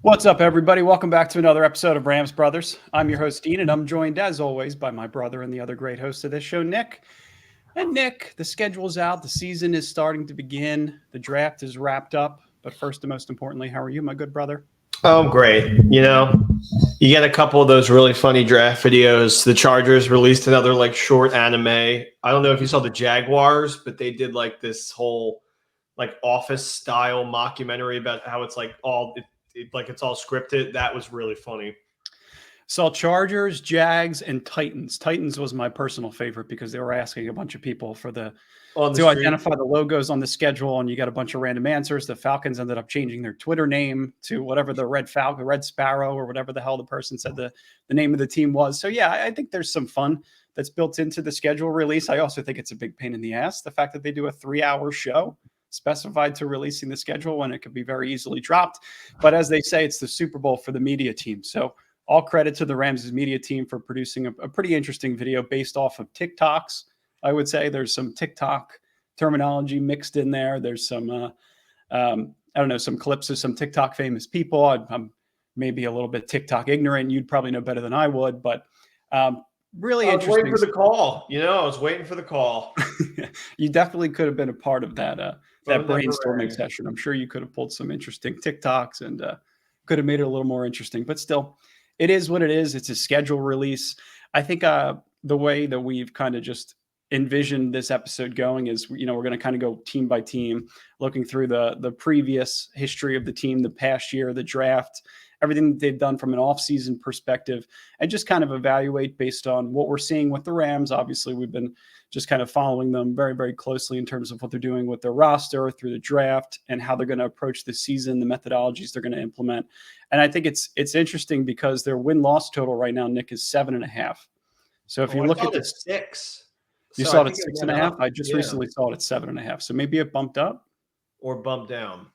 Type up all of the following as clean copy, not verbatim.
What's up, everybody? Welcome back to another episode of Rams Brothers. I'm your host, Dean, and I'm joined, as always, by my brother and the other great host of this show, Nick. And Nick, the schedule's out. The season is starting to begin. The draft is wrapped up. But first and most importantly, how are you, my good brother? Oh, great. You get a couple of those really funny draft videos. The Chargers released another short anime. I don't know if you saw the Jaguars, but they did this whole office style mockumentary about how it's it's all scripted. That was really funny. Saw Chargers, Jags, and Titans. Titans was my personal favorite because they were asking a bunch of people for to identify the logos on the schedule, and you got a bunch of random answers. The Falcons ended up changing their Twitter name to whatever the Red Sparrow, or whatever the hell the person said the name of the team was. So yeah, I think there's some fun that's built into the schedule release. I also think it's a big pain in the ass, the fact that they do a 3-hour show specified to releasing the schedule when it could be very easily dropped. But as they say, it's the Super Bowl for the media team. So all credit to the Rams' media team for producing a pretty interesting video based off of TikToks. I would say there's some TikTok terminology mixed in there. There's some, some clips of some TikTok famous people. I'm maybe a little bit TikTok ignorant. You'd probably know better than I would, but really interesting. I was waiting for the call. I was waiting for the call. You definitely could have been a part of that brainstorming session. I'm sure you could have pulled some interesting TikToks and could have made it a little more interesting. But still, it is what it is. It's a schedule release. I think the way that we've kind of just envisioned this episode going is, we're going to kind of go team by team, looking through the previous history of the team, the past year, the draft, everything that they've done from an offseason perspective, and just kind of evaluate based on what we're seeing with the Rams. Obviously, we've been just kind of following them very, very closely in terms of what they're doing with their roster through the draft and how they're going to approach the season, the methodologies they're going to implement. And I think it's interesting because their win-loss total right now, Nick, is 7.5. So if you look at the 6. You saw it at 6.5. I just recently saw it at 7.5. So maybe it bumped up or bumped down.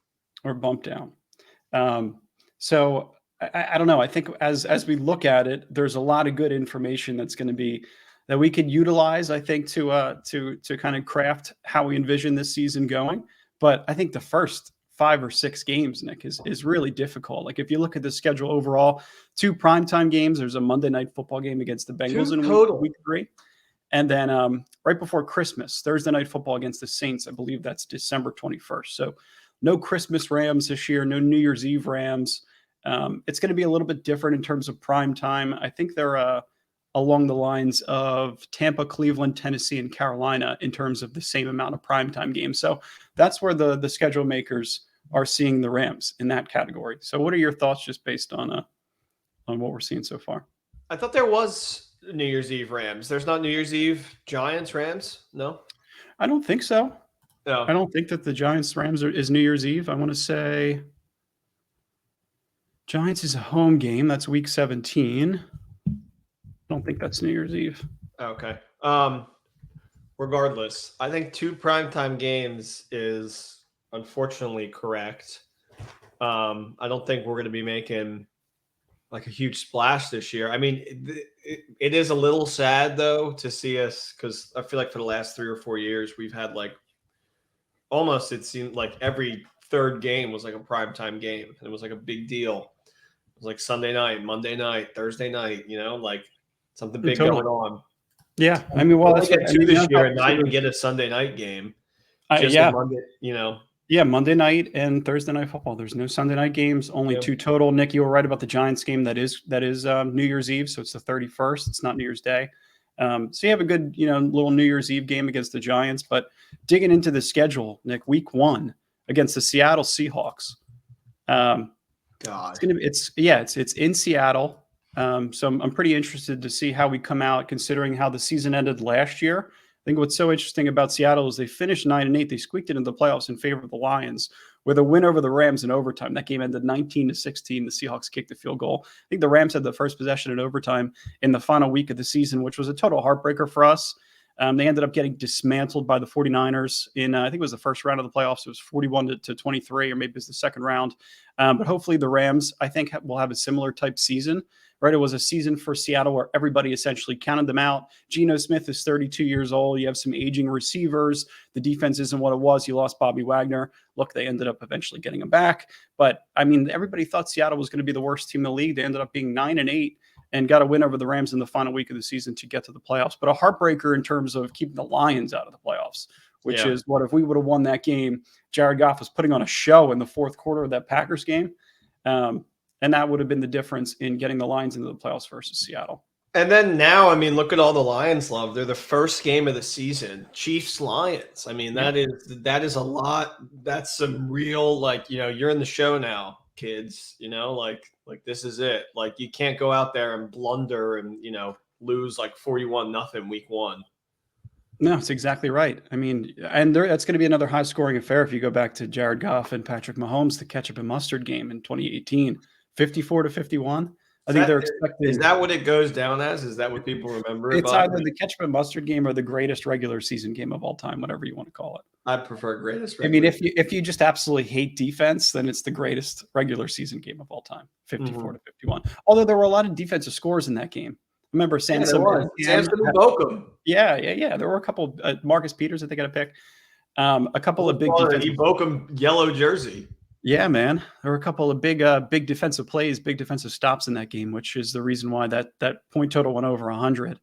So I don't know. I think as we look at it, there's a lot of good information that's going to be that we could utilize, I think, to kind of craft how we envision this season going. But I think the first 5 or 6 games, Nick, is really difficult. If you look at the schedule overall, 2 primetime games. There's a Monday night football game against the Bengals in week 3. And then right before Christmas, Thursday night football against the Saints. I believe that's December 21st. So no Christmas Rams this year, no New Year's Eve Rams. It's going to be a little bit different in terms of prime time. I think they're along the lines of Tampa, Cleveland, Tennessee, and Carolina in terms of the same amount of primetime games. So that's where the schedule makers are seeing the Rams in that category. So what are your thoughts just based on what we're seeing so far? I thought there was New Year's Eve Rams. There's not New Year's Eve Giants Rams? No? I don't think so. No. I don't think that the Giants Rams is New Year's Eve. I want to say Giants is a home game. That's week 17. I don't think that's New Year's Eve. Okay. Regardless, I think 2 primetime games is unfortunately correct. I don't think we're going to be making a huge splash this year. I mean, it is a little sad though to see us, because I feel like for the last 3 or 4 years we've had almost, it seemed like every third game was a primetime game, and it was a big deal. It was Sunday night, Monday night, Thursday night, something big going on. Yeah, I mean, well, that's get 2 this year and not even get a Sunday night game. Monday, Yeah, Monday night and Thursday night football. There's no Sunday night games, only 2 total. Nick, you were right about the Giants game. That is New Year's Eve, so it's the 31st. It's not New Year's Day. So you have a good, little New Year's Eve game against the Giants. But digging into the schedule, Nick, week 1 against the Seattle Seahawks. It's in Seattle. So I'm pretty interested to see how we come out, considering how the season ended last year. I think what's so interesting about Seattle is they finished 9-8. They squeaked it into the playoffs in favor of the Lions with a win over the Rams in overtime. That game ended 19-16. The Seahawks kicked the field goal. I think the Rams had the first possession in overtime in the final week of the season, which was a total heartbreaker for us. They ended up getting dismantled by the 49ers in, I think it was the first round of the playoffs. It was 41 to 23, or maybe it was the second round. But hopefully the Rams, I think, will have a similar type season, right? It was a season for Seattle where everybody essentially counted them out. Geno Smith is 32 years old. You have some aging receivers. The defense isn't what it was. You lost Bobby Wagner. Look, they ended up eventually getting him back. But, I mean, everybody thought Seattle was going to be the worst team in the league. They ended up being 9-8. And got a win over the Rams in the final week of the season to get to the playoffs. But a heartbreaker in terms of keeping the Lions out of the playoffs, which is what if we would have won that game, Jared Goff was putting on a show in the fourth quarter of that Packers game. And that would have been the difference in getting the Lions into the playoffs versus Seattle. And then now, I mean, look at all the Lions love. They're the first game of the season. Chiefs-Lions. I mean, that is a lot. That's some real, like, you're in the show now, kids, like this is it. Like, you can't go out there and blunder and, lose like 41-0 week one. No, it's exactly right. I mean, and that's going to be another high scoring affair if you go back to Jared Goff and Patrick Mahomes, the ketchup and mustard game in 2018, 54-51. I think they're expecting. Is that what it goes down as? Is that what people remember? It's either the ketchup and mustard game or the greatest regular season game of all time, whatever you want to call it. I prefer greatest. I mean, if you just absolutely hate defense, then it's the greatest regular season game of all time, 54-51. Although there were a lot of defensive scores in that game. Remember Sansom? Yeah. There were a couple. Marcus Peters, I think, got a pick. A couple of big defensive. Bokum yellow jersey. Yeah, man. There were a couple of big defensive plays, big defensive stops in that game, which is the reason why that point total went over 100.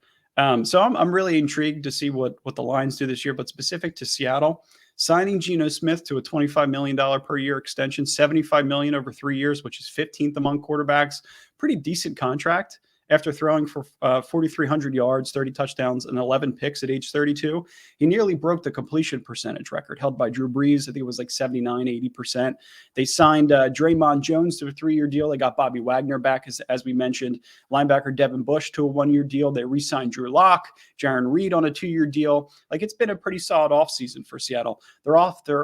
So I'm really intrigued to see what the Lions do this year, but specific to Seattle, signing Geno Smith to a $25 million per year extension, $75 million over 3 years, which is 15th among quarterbacks. Pretty decent contract. After throwing for 4,300 yards, 30 touchdowns, and 11 picks at age 32, he nearly broke the completion percentage record held by Drew Brees. I think it was like 79, 80%. They signed Draymond Jones to a 3-year deal. They got Bobby Wagner back, as we mentioned. Linebacker Devin Bush to a 1-year deal. They re-signed Drew Lock, Jaron Reed on a 2-year deal. Like, it's been a pretty solid offseason for Seattle. Their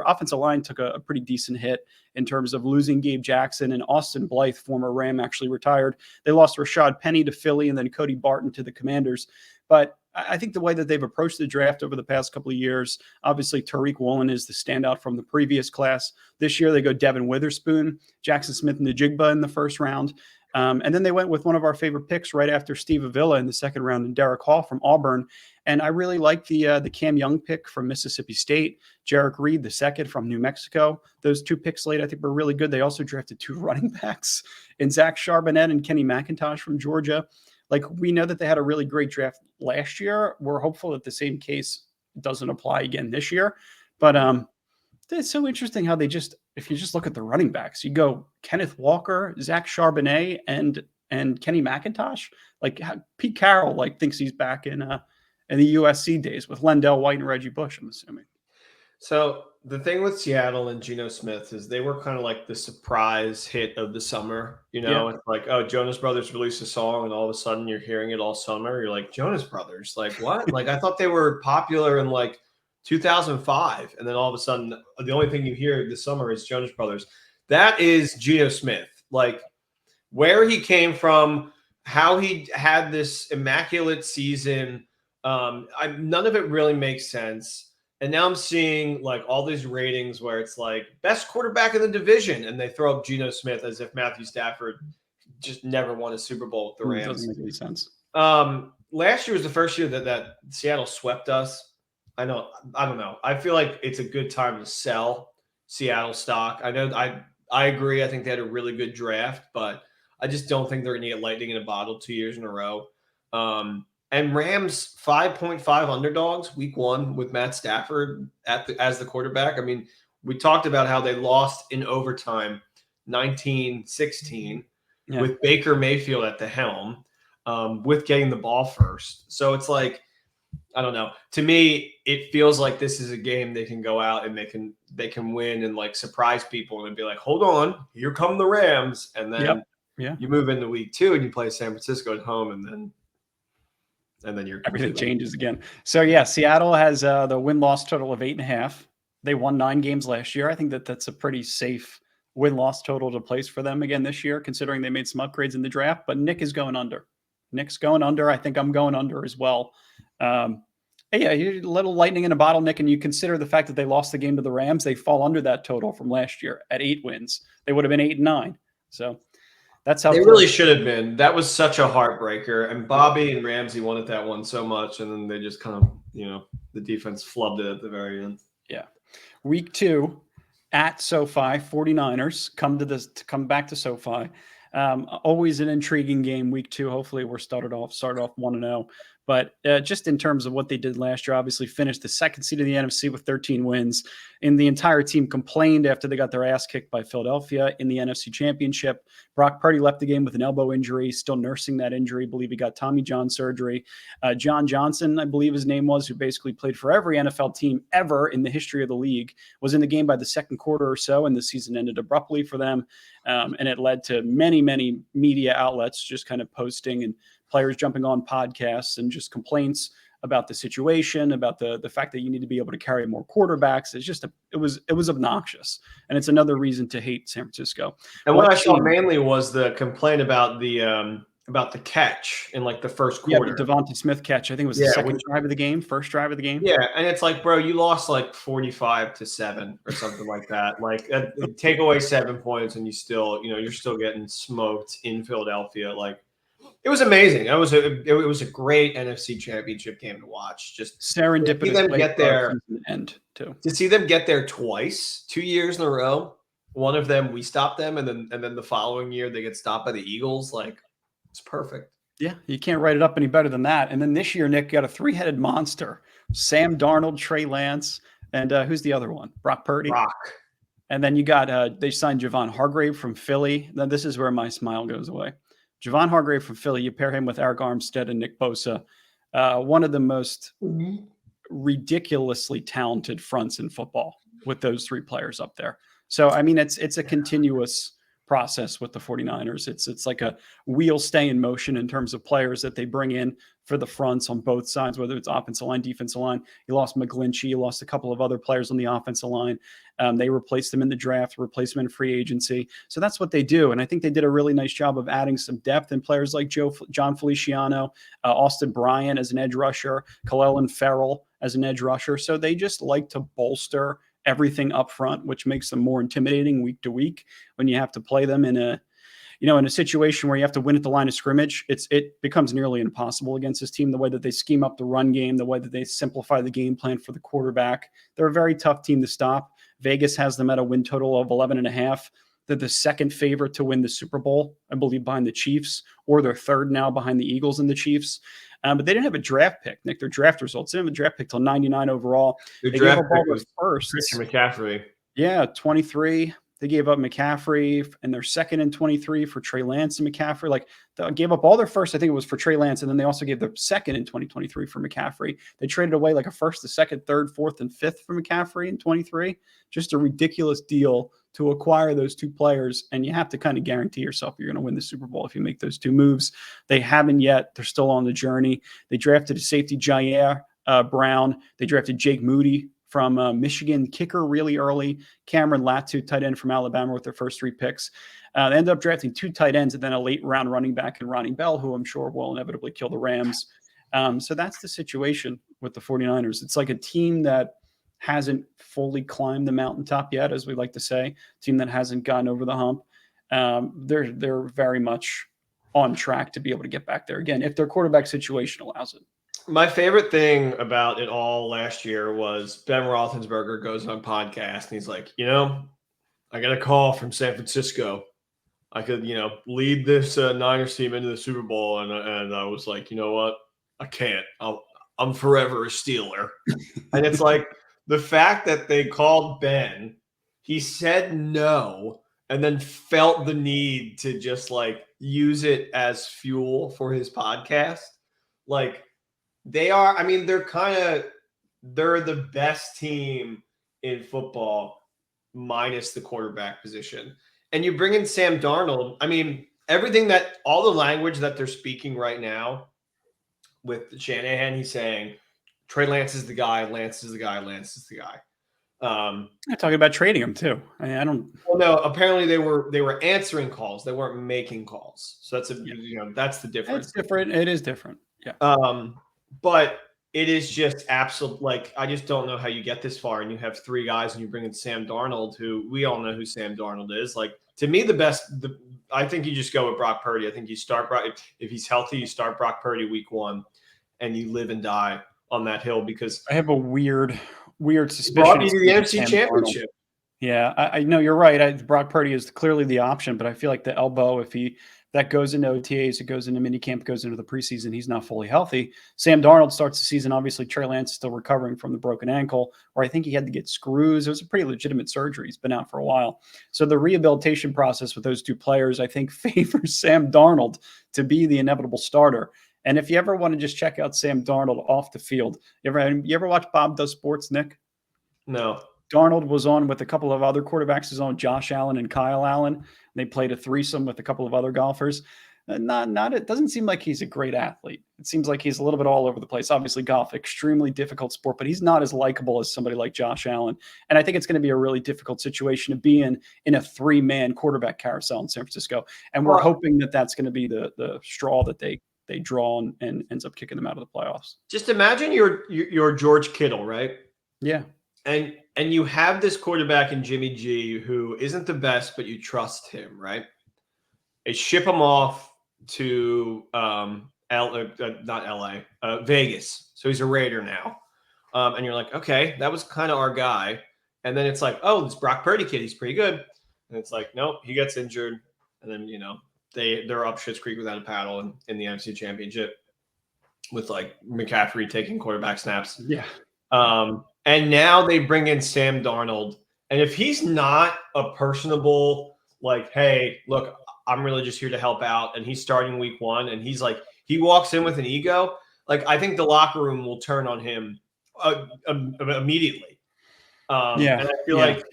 offensive line took a pretty decent hit in terms of losing Gabe Jackson, and Austin Blythe, former Ram, actually retired. They lost Rashad Penny to Philly and then Cody Barton to the Commanders. But I think the way that they've approached the draft over the past couple of years, obviously Tariq Woolen is the standout from the previous class. This year they go Devin Witherspoon, Jackson Smith-Njigba in the first round. And then they went with one of our favorite picks right after Steve Avila in the second round, and Derek Hall from Auburn. And I really like the Cam Young pick from Mississippi State, Jarek Reed, the second from New Mexico. Those 2 picks late, I think, were really good. They also drafted 2 running backs in Zach Charbonnet and Kenny McIntosh from Georgia. Like, we know that they had a really great draft last year. We're hopeful that the same case doesn't apply again this year. But it's so interesting how if you just look at the running backs, you go Kenneth Walker, Zach Charbonnet, and Kenny McIntosh. Like, Pete Carroll thinks he's back in the USC days with Lendell White and Reggie Bush, I'm assuming. So the thing with Seattle and Geno Smith is they were kind of like the surprise hit of the summer. It's like, oh, Jonas Brothers released a song, and all of a sudden you're hearing it all summer. You're like, Jonas Brothers, like what? Like, I thought they were popular in like 2005, and then all of a sudden the only thing you hear this summer is Jonas Brothers. That is Geno Smith. Like, where he came from, how he had this immaculate season. None of it really makes sense. And now I'm seeing like all these ratings where it's like best quarterback in the division, and they throw up Geno Smith as if Matthew Stafford just never won a Super Bowl with the Rams. It doesn't make any sense. Last year was the first year that Seattle swept us. I don't know. I feel like it's a good time to sell Seattle stock. I know I agree. I think they had a really good draft, but I just don't think they're going to get lightning in a bottle 2 years in a row. And Rams 5.5 underdogs week one with Matt Stafford as the quarterback. I mean, we talked about how they lost in overtime 19-16 with Baker Mayfield at the helm, with getting the ball first. So it's like, I don't know. To me, it feels like this is a game they can go out and they can win and like surprise people and be like, hold on, here come the Rams. And then you move into week 2 and you play San Francisco at home, and then everything changes again. So Seattle has the win-loss total of 8.5. They won 9 games last year. I think that's a pretty safe win-loss total to place for them again this year, considering they made some upgrades in the draft. But Nick is going under. Nick's going under. I think I'm going under as well. Yeah, you're a little lightning in a bottle, Nick, and you consider the fact that they lost the game to the Rams. They fall under that total from last year at 8 wins. They would have been 8-9. So that's how They close. really should have been. That was such a heartbreaker. And Bobby and Ramsey wanted that one so much, and then they just kind of, the defense flubbed it at the very end. Yeah. Week 2 at SoFi, 49ers come back to SoFi. Always an intriguing game. Week 2. Hopefully we're started off 1-0. But just in terms of what they did last year, obviously finished the second seed of the NFC with 13 wins. And the entire team complained after they got their ass kicked by Philadelphia in the NFC Championship. Brock Purdy left the game with an elbow injury, still nursing that injury. I believe he got Tommy John surgery. John Johnson, I believe his name was, who basically played for every NFL team ever in the history of the league, was in the game by the second quarter or so, and the season ended abruptly for them. And it led to many, many media outlets just kind of posting and players jumping on podcasts and just complaints about the situation, about the fact that you need to be able to carry more quarterbacks. It's just it was obnoxious, and it's another reason to hate San Francisco. And what I saw mainly was the complaint about the catch in like the first quarter. Yeah, the Devonta Smith catch. I think it was the second drive of the game, first drive of the game. Yeah, and it's like, bro, you lost like 45-7 or something like that. Like, take away 7 points, and you still, you're still getting smoked in Philadelphia. Like, it was amazing. It was a great NFC Championship game to watch. Just serendipitous. To see them get there, end too. To see them get there twice, 2 years in a row. One of them we stopped them, and then the following year they get stopped by the Eagles. Like, it's perfect. Yeah, you can't write it up any better than that. And then this year, Nick, got a 3-headed monster: Sam Darnold, Trey Lance, and who's the other one? Brock Purdy. And then you got they signed Javon Hargrave from Philly. Then this is where my smile goes away. Javon Hargrave from Philly, you pair him with Eric Armstead and Nick Bosa, one of the most ridiculously talented fronts in football with those 3 players up there. So, I mean, it's a continuous process with the 49ers. It's like a wheel stay in motion in terms of players that they bring in for the fronts on both sides, whether it's offensive line, defensive line. You lost McGlinchey, you lost a couple of other players on the offensive line. They replaced them in the draft, replaced them in free agency. So that's what they do. And I think they did a really nice job of adding some depth in players like John Feliciano, Austin Bryant as an edge rusher, Khalil Ferrell as an edge rusher. So they just like to bolster everything up front, which makes them more intimidating week to week when you have to play them in a situation where you have to win at the line of scrimmage. It becomes nearly impossible against this team, the way that they scheme up the run game, the way that they simplify the game plan for the quarterback. They're a very tough team to stop. Vegas has them at a win total of 11.5. They're the second favorite to win the Super Bowl, I believe, behind the Chiefs, or they're third now behind the Eagles and the Chiefs. But they didn't have a draft pick, Nick. Their draft results, they didn't have a draft pick till 99 overall. Their they draft gave up all pick their was firsts. Christian McCaffrey. Yeah, 23. They gave up McCaffrey, and their second and 23 for Trey Lance and McCaffrey. Like, they gave up all their first, I think it was for Trey Lance, and then they also gave their second in 2023 for McCaffrey. They traded away like a first, a second, third, fourth, and fifth for McCaffrey in 23. Just a ridiculous deal to acquire those 2 players, and you have to kind of guarantee yourself you're going to win the Super Bowl if you make those 2 moves. They haven't yet. They're still on the journey. They drafted a safety, Jair Brown. They drafted Jake Moody from Michigan, kicker really early. Cameron Latu, tight end from Alabama, with their first 3 picks. They ended up drafting 2 tight ends and then a late round running back in Ronnie Bell, who I'm sure will inevitably kill the Rams. So that's the situation with the 49ers. It's like a team that hasn't fully climbed the mountaintop yet, as we like to say, team that hasn't gotten over the hump. They're very much on track to be able to get back there again if their quarterback situation allows it. My favorite thing about it all last year was Ben Roethlisberger goes on podcast and he's like, I got a call from San Francisco. I could, lead this Niners team into the Super Bowl. And I was like, you know what? I can't. I'm forever a Steeler. And it's like the fact that they called Ben, he said no, and then felt the need to just like use it as fuel for his podcast. Like, they are, I mean, they're the best team in football minus the quarterback position. And you bring in Sam Darnold. I mean, all the language that they're speaking right now with Shanahan, he's saying Trey Lance is the guy, Lance is the guy, Lance is the guy. I'm talking about trading him too. I don't. Well, no, apparently they were answering calls. They weren't making calls. So that's that's the difference. It's different. It is different. Yeah. But it is just absolute. Like, I just don't know how you get this far, and you have three guys, and you bring in Sam Darnold, who we all know who Sam Darnold is. Like, to me, I think you just go with Brock Purdy. I think you start Brock if he's healthy. You start Brock Purdy week 1, and you live and die on that hill because I have a weird suspicion. Brought you to the NFC Championship. Yeah, I know you're right. Brock Purdy is clearly the option, but I feel like the elbow, if that goes into OTAs, it goes into minicamp, goes into the preseason, he's not fully healthy. Sam Darnold starts the season. Obviously, Trey Lance is still recovering from the broken ankle, or I think he had to get screws. It was a pretty legitimate surgery. He's been out for a while. So the rehabilitation process with those two players, I think, favors Sam Darnold to be the inevitable starter. And if you ever want to just check out Sam Darnold off the field, you ever watch Bob Does Sports, Nick? No. Darnold was on with a couple of other quarterbacks. He was on Josh Allen and Kyle Allen. They played a threesome with a couple of other golfers. It doesn't seem like he's a great athlete. It seems like he's a little bit all over the place. Obviously, golf, extremely difficult sport, but he's not as likable as somebody like Josh Allen. And I think it's going to be a really difficult situation to be in a 3-man quarterback carousel in San Francisco. And we're hoping that that's going to be the straw that they draw and ends up kicking them out of the playoffs. Just imagine you're George Kittle, right? Yeah. And you have this quarterback in Jimmy G who isn't the best, but you trust him, right? They ship him off to Vegas. So he's a Raider now. And you're like, okay, that was kind of our guy. And then it's like, oh, this Brock Purdy kid, he's pretty good. And it's like, nope, he gets injured. And then, they're up Schitt's Creek without a paddle in the NFC Championship with like McCaffrey taking quarterback snaps. Yeah. And now they bring in Sam Darnold. And if he's not a personable, like, hey, look, I'm really just here to help out, and he's starting week 1, and he's like, he walks in with an ego, like, I think the locker room will turn on him immediately. And I feel like,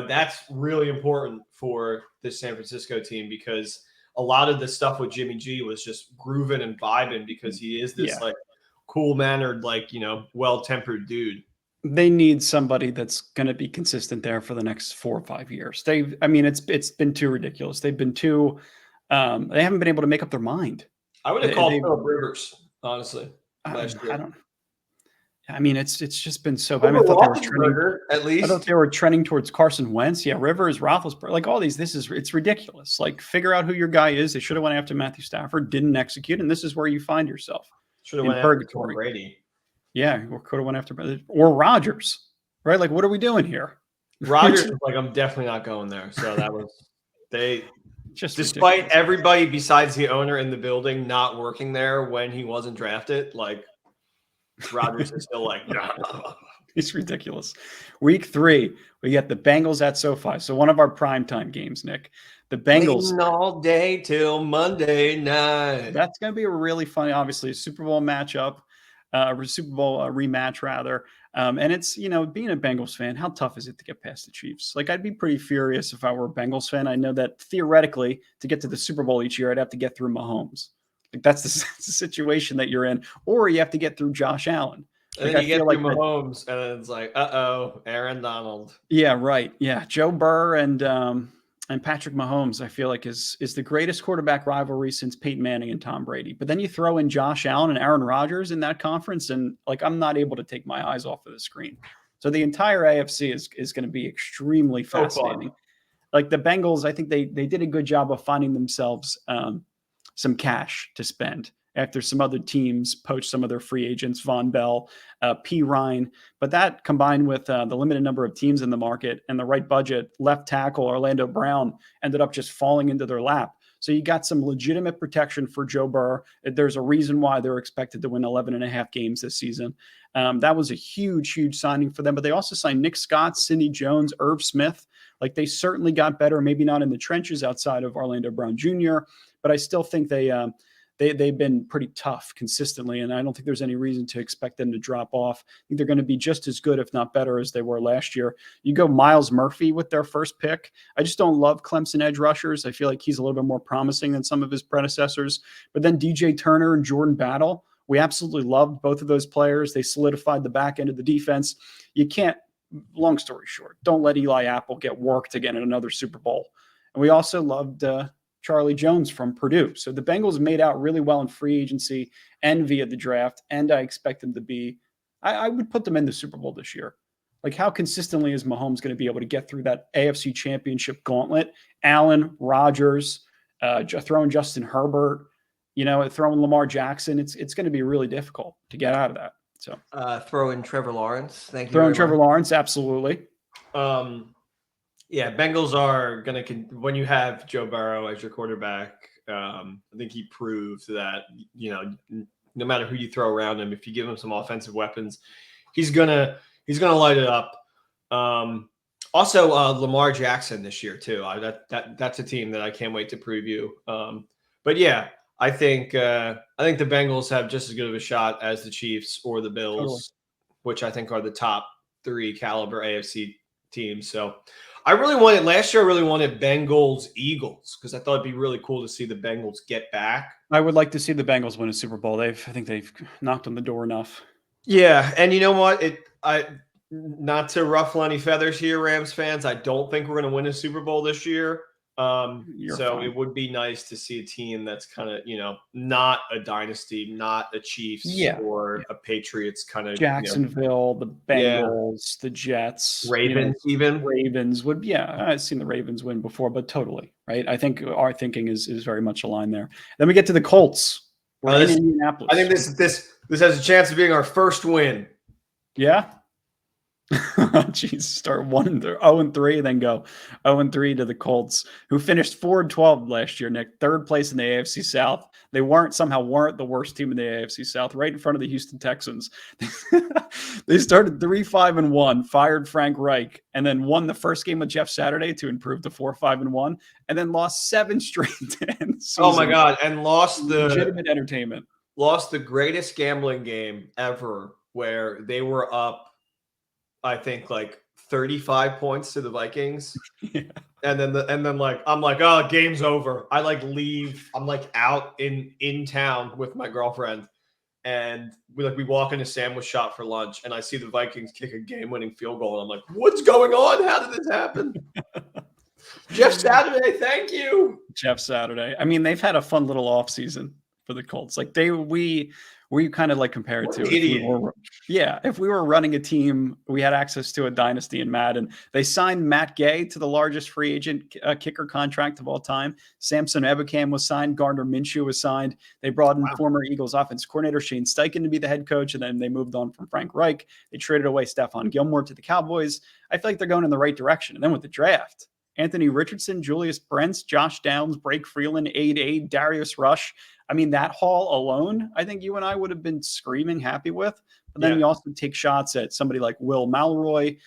that's really important for this San Francisco team because a lot of the stuff with Jimmy G was just grooving and vibing because he is this like cool-mannered, like, well-tempered dude. They need somebody that's going to be consistent there for the next 4 or 5 years. It's been too ridiculous. They've been too, they haven't been able to make up their mind. I would have called Philip Rivers, honestly. It's just been so bad. I thought they were trending, at least. I thought they were trending towards Carson Wentz. Yeah, Rivers, Roethlisberger, like all these. It's ridiculous. Like, figure out who your guy is. They should have went after Matthew Stafford, didn't execute, and this is where you find yourself. Should have went after Tom Brady. Yeah, or could have went after or Rodgers, right? Like, what are we doing here? Rodgers was like, I'm definitely not going there. So that was just despite ridiculous. Everybody besides the owner in the building not working there when he wasn't drafted, like Rodgers is still like, it's ridiculous. Week 3, we get the Bengals at SoFi. So one of our primetime games, Nick. The Bengals waiting all day till Monday night. That's going to be a really funny, obviously, a Super Bowl matchup. Super Bowl rematch rather. And it's, being a Bengals fan, how tough is it to get past the Chiefs? Like, I'd be pretty furious if I were a Bengals fan. I know that theoretically to get to the Super Bowl each year, I'd have to get through Mahomes. Like, that's the situation that you're in, or you have to get through Josh Allen. And then you get through Mahomes and then it's like, Aaron Donald. Yeah, right. Yeah. Joe Burr and Patrick Mahomes, I feel like is the greatest quarterback rivalry since Peyton Manning and Tom Brady. But then you throw in Josh Allen and Aaron Rodgers in that conference, and like, I'm not able to take my eyes off of the screen. So the entire AFC is going to be extremely fascinating. Like the Bengals, I think they did a good job of finding themselves some cash to spend after some other teams poached some of their free agents, Von Bell, P. Ryan. But that combined with the limited number of teams in the market and the right budget, left tackle Orlando Brown ended up just falling into their lap. So you got some legitimate protection for Joe Burr. There's a reason why they're expected to win 11.5 games this season. That was a huge, huge signing for them. But they also signed Nick Scott, Sidney Jones, Irv Smith. Like, they certainly got better, maybe not in the trenches outside of Orlando Brown Jr., but I still think they've been pretty tough consistently, and I don't think there's any reason to expect them to drop off. I think they're going to be just as good, if not better, as they were last year. You go Miles Murphy with their first pick. I just don't love Clemson edge rushers. I feel like he's a little bit more promising than some of his predecessors. But then DJ Turner and Jordan Battle, we absolutely loved both of those players. They solidified the back end of the defense. You can't, long story short, don't let Eli Apple get worked again in another Super Bowl. And we also loved Charlie Jones from Purdue. So the Bengals made out really well in free agency and via the draft, and I expect them to be. I would put them in the Super Bowl this year. Like, how consistently is Mahomes going to be able to get through that AFC Championship gauntlet? Allen, Rodgers, throwing Justin Herbert, throwing Lamar Jackson. It's going to be really difficult to get out of that. So throw in Trevor Lawrence. Thank you. Throwing Trevor Lawrence, absolutely. Yeah, Bengals are going to when you have Joe Burrow as your quarterback. I think he proved that no matter who you throw around him, if you give him some offensive weapons, he's gonna light it up. Also, Lamar Jackson this year too. That's a team that I can't wait to preview. But yeah, I think the Bengals have just as good of a shot as the Chiefs or the Bills, totally, which I think are the top 3 caliber AFC teams. So I really wanted Bengals Eagles because I thought it'd be really cool to see the Bengals get back. I would like to see the Bengals win a Super Bowl. I think they've knocked on the door enough. Yeah, and you know what? Not to ruffle any feathers here, Rams fans. I don't think we're going to win a Super Bowl this year. So fine. It would be nice to see a team that's kind of, not a dynasty, not a Chiefs or a Patriots kind of. Jacksonville, the Bengals, the Jets, Ravens, Ravens would. Yeah, I've seen the Ravens win before, but totally right. I think our thinking is very much aligned there. Then we get to the Colts. In Indianapolis. I think this has a chance of being our first win. Yeah. Jeez, start 0-3, then go 0-3 to the Colts, who finished 4-12 last year, Nick, 3rd place in the AFC South. They somehow weren't the worst team in the AFC South, right in front of the Houston Texans. They started 3-5-1, fired Frank Reich, and then won the first game with Jeff Saturday to improve to 4-5-1, and then lost 7 straight to end the season. Oh my God, and lost the legitimate entertainment. Lost the greatest gambling game ever, where they were up, I think, like 35 points to the Vikings. Yeah. And then like, I'm like, oh, game's over. I like leave. I'm like out in town with my girlfriend. And we walk in a sandwich shop for lunch, and I see the Vikings kick a game-winning field goal. And I'm like, what's going on? How did this happen? Jeff Saturday, thank you. Jeff Saturday. I mean, they've had a fun little offseason for the Colts. Like we kind of like compare it to if we were running a team, we had access to a dynasty in Madden. They signed Matt Gay to the largest free agent kicker contract of all time. Samson Ebukam was signed. Gardner Minshew was signed. They brought in former Eagles offense coordinator Shane Steichen to be the head coach, and then they moved on from Frank Reich. They traded away Stephon Gilmore to the Cowboys. I feel like they're going in the right direction. And then with the draft, Anthony Richardson, Julius Brents, Josh Downs, Blake Freeland, Aid, Darius Rush. I mean, that haul alone, I think you and I would have been screaming happy with. But then you also take shots at somebody like Will Malroy,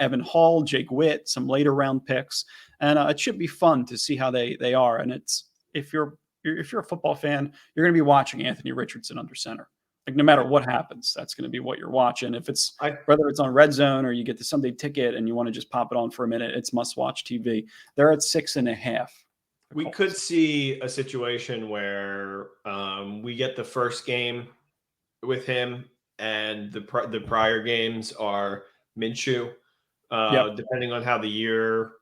Evan Hall, Jake Witt, some later round picks. And it should be fun to see how they are. And it's if you're a football fan, you're going to be watching Anthony Richardson under center. Like, no matter what happens, that's going to be what you're watching. If it's whether it's on Red Zone or you get the Sunday ticket and you want to just pop it on for a minute, it's must-watch TV. They're at 6.5. We could see a situation where we get the first game with him, and the prior games are Minshew, depending on how the year,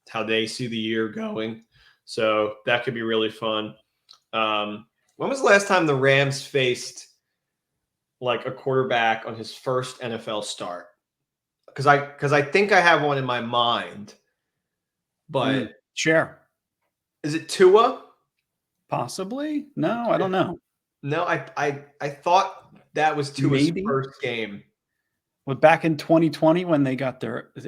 how they see the year going. So that could be really fun. When was the last time the Rams faced like a quarterback on his first NFL start? Because I think I have one in my mind, but sure. Is it Tua? Possibly. No, I don't know. No, I thought that was Tua's first game. Well, back in 2020 when they got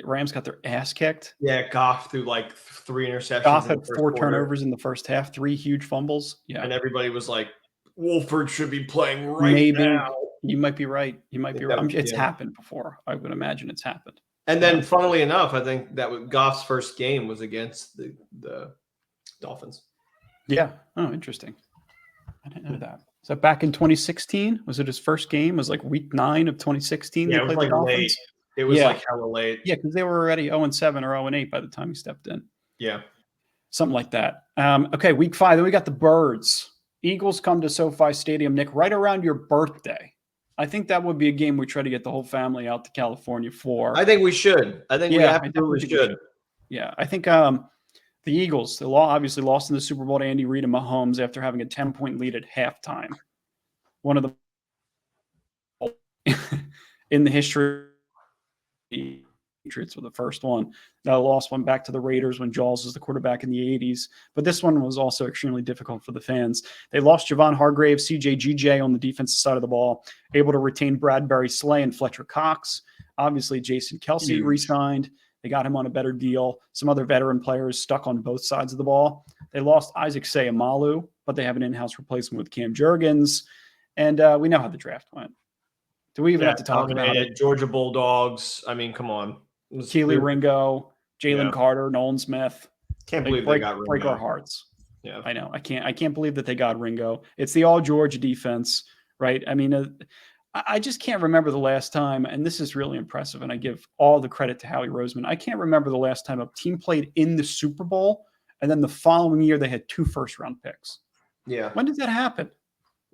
Rams got their ass kicked. Yeah, Goff threw like 3 interceptions. Goff had 4 turnovers in the first half, 3 huge fumbles. Yeah, and everybody was like, Wolford should be playing right now. You might be right. It's happened before. I would imagine it's happened. And then, funnily enough, I think that Goff's first game was against the Dolphins. Yeah. Oh, interesting. I didn't know that. Is that back in 2016? Was it his first game? It was like week 9 of 2016. Yeah, it was like late. It was like hella late. Yeah, because they were already 0-7 or 0-8 by the time he stepped in. Yeah. Something like that. Okay, week 5. Then we got the Birds. Eagles come to SoFi Stadium, Nick, right around your birthday. I think that would be a game we try to get the whole family out to California for. I think we should. I think we absolutely should. Yeah, I think The Eagles, they obviously lost in the Super Bowl to Andy Reid and Mahomes after having a 10-point lead at halftime. One of the in the history of the Patriots were the first one. Lost one back to the Raiders when Jaws was the quarterback in the 80s. But this one was also extremely difficult for the fans. They lost Javon Hargrave, CJ GJ on the defensive side of the ball, able to retain Bradbury Slay and Fletcher Cox. Obviously, Jason Kelsey re-signed. They got him on a better deal. Some other veteran players stuck on both sides of the ball. They lost Isaac Seumalo, but they have an in-house replacement with Cam Jurgens. And we know how the draft went. Do we even have to talk about it? Georgia Bulldogs. I mean, come on. Keely Ringo, Jalen Carter, Nolan Smith. Can't believe they got Ringo. Break our hearts. Yeah, I know. I can't believe that they got Ringo. It's the all Georgia defense, right? I mean, I just can't remember the last time, and this is really impressive, and I give all the credit to Howie Roseman. I can't remember the last time a team played in the Super Bowl, and then the following year they had 2 first-round picks. Yeah. When did that happen?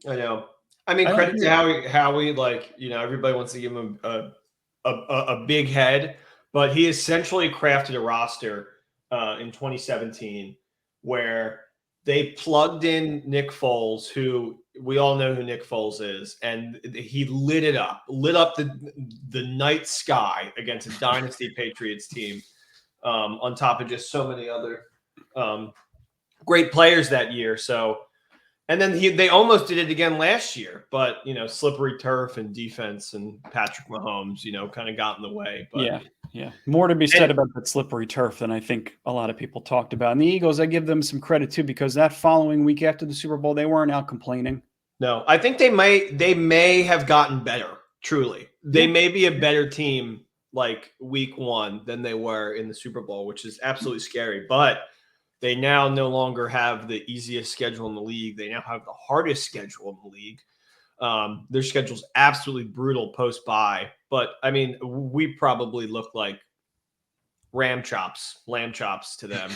I know. I mean, credit to Howie, like, you know, everybody wants to give him a big head, but he essentially crafted a roster in 2017 where they plugged in Nick Foles, who we all know who Nick Foles is, and he lit up the night sky against a dynasty Patriots team, on top of just so many other great players that year. So, and then they almost did it again last year, but, you know, slippery turf and defense and Patrick Mahomes, you know, kind of got in the way. But yeah. More to be said about that slippery turf than I think a lot of people talked about. And the Eagles, I give them some credit too, because that following week after the Super Bowl, they weren't out complaining. No, I think they may have gotten better. Truly, they may be a better team like week 1 than they were in the Super Bowl, which is absolutely scary. But they now no longer have the easiest schedule in the league. They now have the hardest schedule in the league. Their schedule's absolutely brutal post-bye. But, I mean, we probably look like lamb chops to them,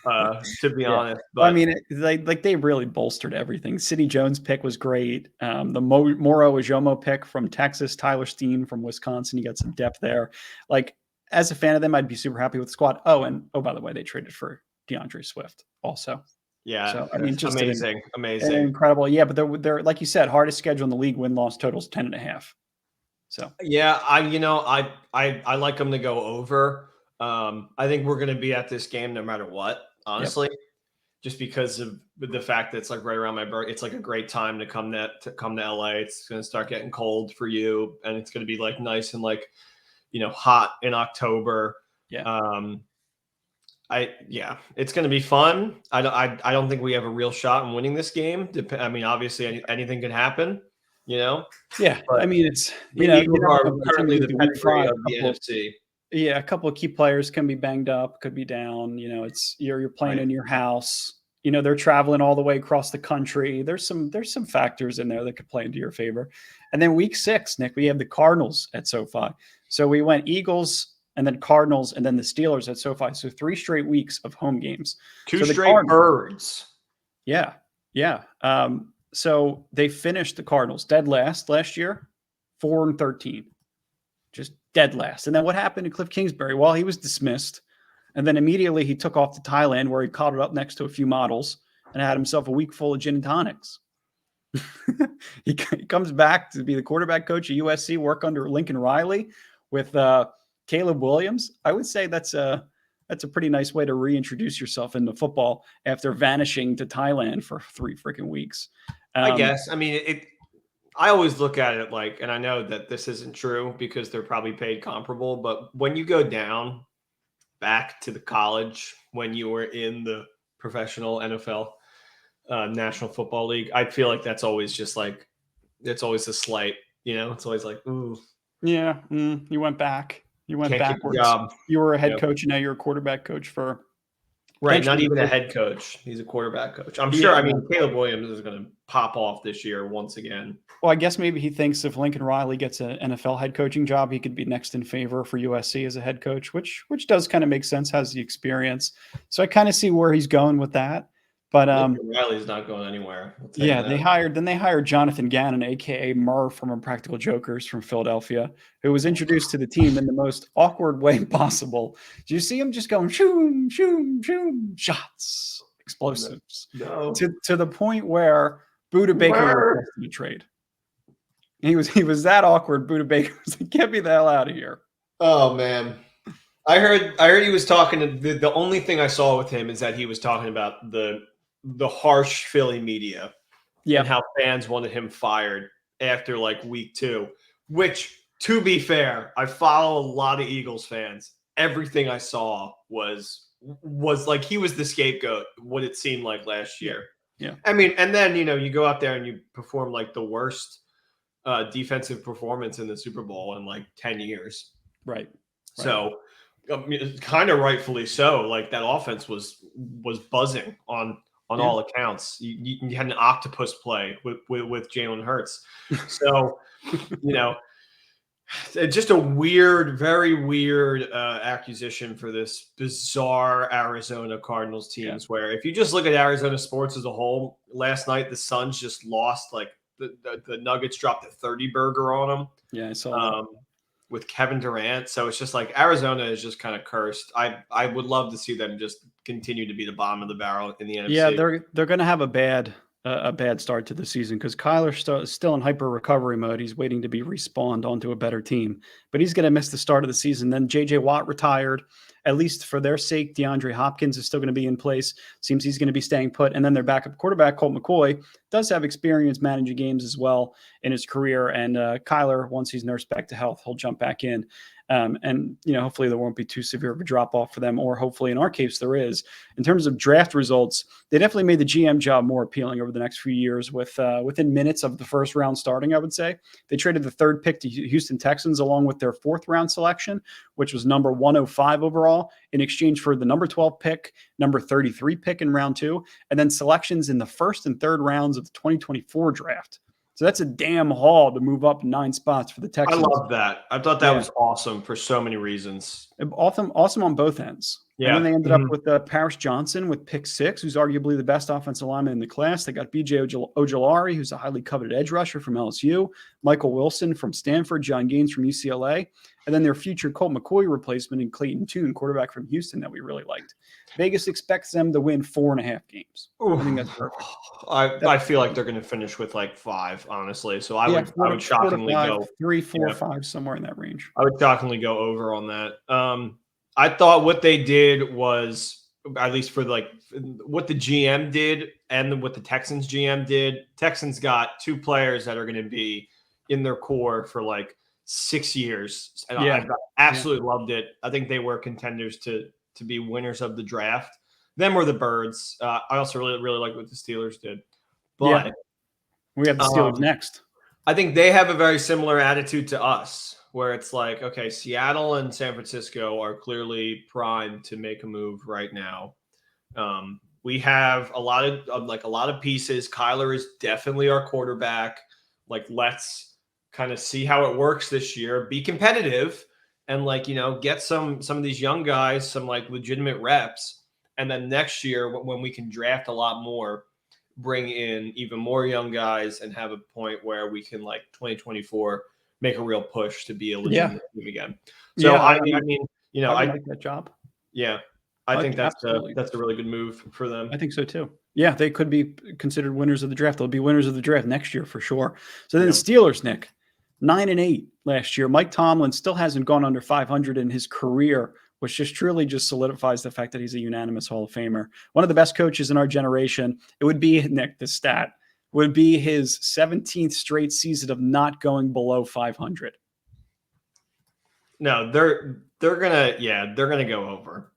to be honest. But I mean, they really bolstered everything. Sidney Jones' pick was great. The Moro Ojomo pick from Texas, Tyler Steen from Wisconsin. You got some depth there. Like, as a fan of them, I'd be super happy with the squad. Oh, by the way, they traded for DeAndre Swift also. Yeah. So, I mean, just amazing. Incredible. Yeah, but they're like you said, hardest schedule in the league, win-loss totals 10.5. So yeah, I like them to go over. I think we're going to be at this game no matter what, honestly, just because of the fact that it's like right around my birthday. It's like a great time to come to LA. It's going to start getting cold for you, and it's going to be like nice and like, you know, hot in October. Yeah. It's going to be fun. I don't think we have a real shot in winning this game. I mean, obviously anything can happen, you know? Yeah. But I mean, it's, you know, are currently the pedigree of the NFC. Yeah. A couple of key players can be banged up, could be down. You know, it's you're playing in your house. You know, they're traveling all the way across the country. There's some factors in there that could play into your favor. And then week 6, Nick, we have the Cardinals at SoFi. So we went Eagles and then Cardinals and then the Steelers at SoFi. So 3 straight weeks of home games. 2 straight birds. Yeah. Yeah. So they finished the Cardinals dead last year, 4-13, just dead last. And then what happened to Cliff Kingsbury? Well, he was dismissed. And then immediately he took off to Thailand, where he caught it up next to a few models and had himself a week full of gin and tonics. He comes back to be the quarterback coach at USC, work under Lincoln Riley with Caleb Williams. I would say that's a pretty nice way to reintroduce yourself into football after vanishing to Thailand for 3 freaking weeks. I guess. I mean, I always look at it like, and I know that this isn't true because they're probably paid comparable, but when you go down back to the college when you were in the professional NFL National Football League, I feel like that's always just like, it's always a slight, you know, it's always like, ooh. Yeah, you went back. You went backwards. You were a head coach, and now you're a quarterback coach for. Right, not even a head coach. He's a quarterback coach. I'm sure. I mean, Caleb Williams is going to pop off this year once again. Well, I guess maybe he thinks if Lincoln Riley gets an NFL head coaching job, he could be next in favor for USC as a head coach, which does kind of make sense, has the experience. So I kind of see where he's going with that. But Riley's not going anywhere. yeah, they hired Jonathan Gannon, aka Murr from Impractical Jokers from Philadelphia, who was introduced to the team in the most awkward way possible. Do you see him just going shoom, shoom, shoom, shots, explosives, No. to the point where Buda Baker requested a trade. He was that awkward. Buda Baker was like, "Get me the hell out of here." Oh man, I heard he was talking. The only thing I saw with him is that he was talking about the harsh Philly media and how fans wanted him fired after like week 2. Which, to be fair, I follow a lot of Eagles fans. Everything I saw was like he was the scapegoat. What it seemed like last year. Yeah. I mean, and then you go out there and you perform like the worst defensive performance in the Super Bowl in like 10 years. Right. So, kind of rightfully so. Like that offense was buzzing on all accounts. You had an octopus play with Jalen Hurts. So, just a weird, very weird acquisition for this bizarre Arizona Cardinals teams. Where if you just look at Arizona sports as a whole, last night the Suns just lost. Like the Nuggets dropped a 30 burger on them. Yeah, I saw that. With Kevin Durant. So it's just like Arizona is just kind of cursed. I would love to see them just continue to be the bottom of the barrel in the NFC. Yeah, they're going to have a bad start to the season because Kyler's still in hyper recovery mode. He's waiting to be respawned onto a better team, but he's going to miss the start of the season. Then J.J. Watt retired. At least for their sake, DeAndre Hopkins is still going to be in place. Seems he's going to be staying put. And then their backup quarterback, Colt McCoy, does have experience managing games as well in his career. And Kyler, once he's nursed back to health, he'll jump back in. And hopefully there won't be too severe of a drop off for them, or hopefully in our case there is. In terms of draft results, they definitely made the GM job more appealing over the next few years with within minutes of the first round starting, I would say. They traded the 3rd pick to Houston Texans along with their 4th round selection, which was number 105 overall, in exchange for the number 12 pick, number 33 pick in round 2, and then selections in the 1st and 3rd rounds of the 2024 draft. So that's a damn haul to move up 9 spots for the Texans. I love that. I thought that was awesome for so many reasons. Awesome on both ends. Yeah. And then they ended up with Paris Johnson with pick 6, who's arguably the best offensive lineman in the class. They got B.J. Ojolari, who's a highly coveted edge rusher from LSU, Michael Wilson from Stanford, John Gaines from UCLA, and then their future Colt McCoy replacement in Clayton Tune, quarterback from Houston that we really liked. Vegas expects them to win 4.5 games. Ooh. I think that's perfect. I feel like they're going to finish with like 5, honestly. So I would shockingly go 3, 4, 5, somewhere in that range. I would shockingly go over on that. I thought what they did was, at least for like what the GM did and what the Texans GM did. Texans got 2 players that are going to be in their core for like 6 years. And I absolutely loved it. I think they were contenders to be winners of the draft. Them or the Birds. I also really like what the Steelers did. But we have the Steelers next. I think they have a very similar attitude to us, where it's like, okay, Seattle and San Francisco are clearly primed to make a move right now. We have a lot of pieces. Kyler is definitely our quarterback. Like, let's kind of see how it works this year. Be competitive and get some of these young guys some like legitimate reps. And then next year, when we can draft a lot more, bring in even more young guys and have a point where we can, like 2024, make a real push to be a legitimate team again. So I like that job. Yeah, I think that's a really good move for them. I think so too. Yeah, they could be considered winners of the draft. They'll be winners of the draft next year for sure. So then the Steelers, Nick, 9-8 last year. Mike Tomlin still hasn't gone under 500 in his career, which just truly solidifies the fact that he's a unanimous Hall of Famer. One of the best coaches in our generation. It would be, Nick, the stat would be his 17th straight season of not going below 500. No, they're gonna go over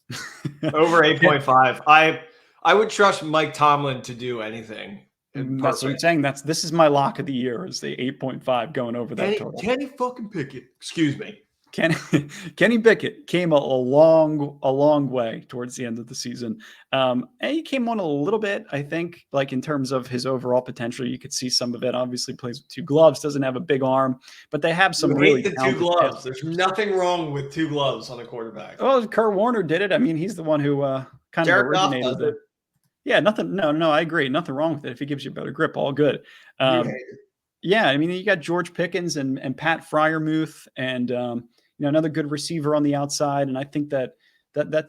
8.5. I would trust Mike Tomlin to do anything. That's what I'm saying. This is my lock of the year, is the 8.5 going over that total. Kenny fucking Pickett. Excuse me. Kenny Pickett came a long way towards the end of the season. And he came on a little bit, I think, like in terms of his overall potential. You could see some of it. Obviously plays with 2 gloves, doesn't have a big arm, but they have some really the 2 gloves. There's nothing wrong with 2 gloves on a quarterback. Oh, Kurt Warner did it. I mean, he's the one who kind of originated it. Yeah, nothing. No, I agree. Nothing wrong with it. If he gives you better grip, all good. You Um, hate it. yeah, I mean, you got George Pickens and Pat Fryermuth and another good receiver on the outside. And I think that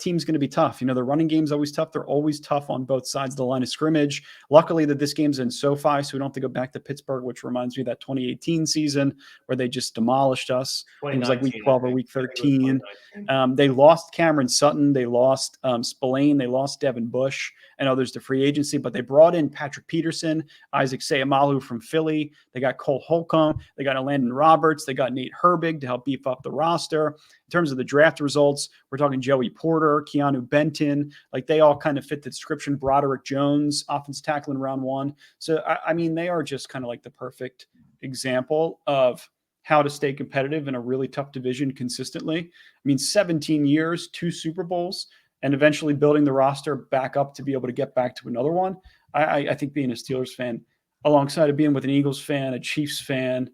team's going to be tough. The running game's always tough. They're always tough on both sides of the line of scrimmage. Luckily that this game's in SoFi, so we don't have to go back to Pittsburgh, which reminds me of that 2018 season where they just demolished us. I think it was like week 2019, 12 I or think. week I think it was 13. 2019. They lost Cameron Sutton. They lost Spillane. They lost Devin Bush and others to free agency, but they brought in Patrick Peterson, Isaac Seumalo from Philly. They got Cole Holcomb. They got Landon Roberts. They got Nate Herbig to help beef up the roster. In terms of the draft results, we're talking Joey Porter, Keanu Benton. Like they all kind of fit the description. Broderick Jones, offensive tackle in round one. So, I mean, they are just kind of like the perfect example of how to stay competitive in a really tough division consistently. I mean, 17 years, 2 Super Bowls, and eventually building the roster back up to be able to get back to another one. I think being a Steelers fan, alongside of being with an Eagles fan, a Chiefs fan,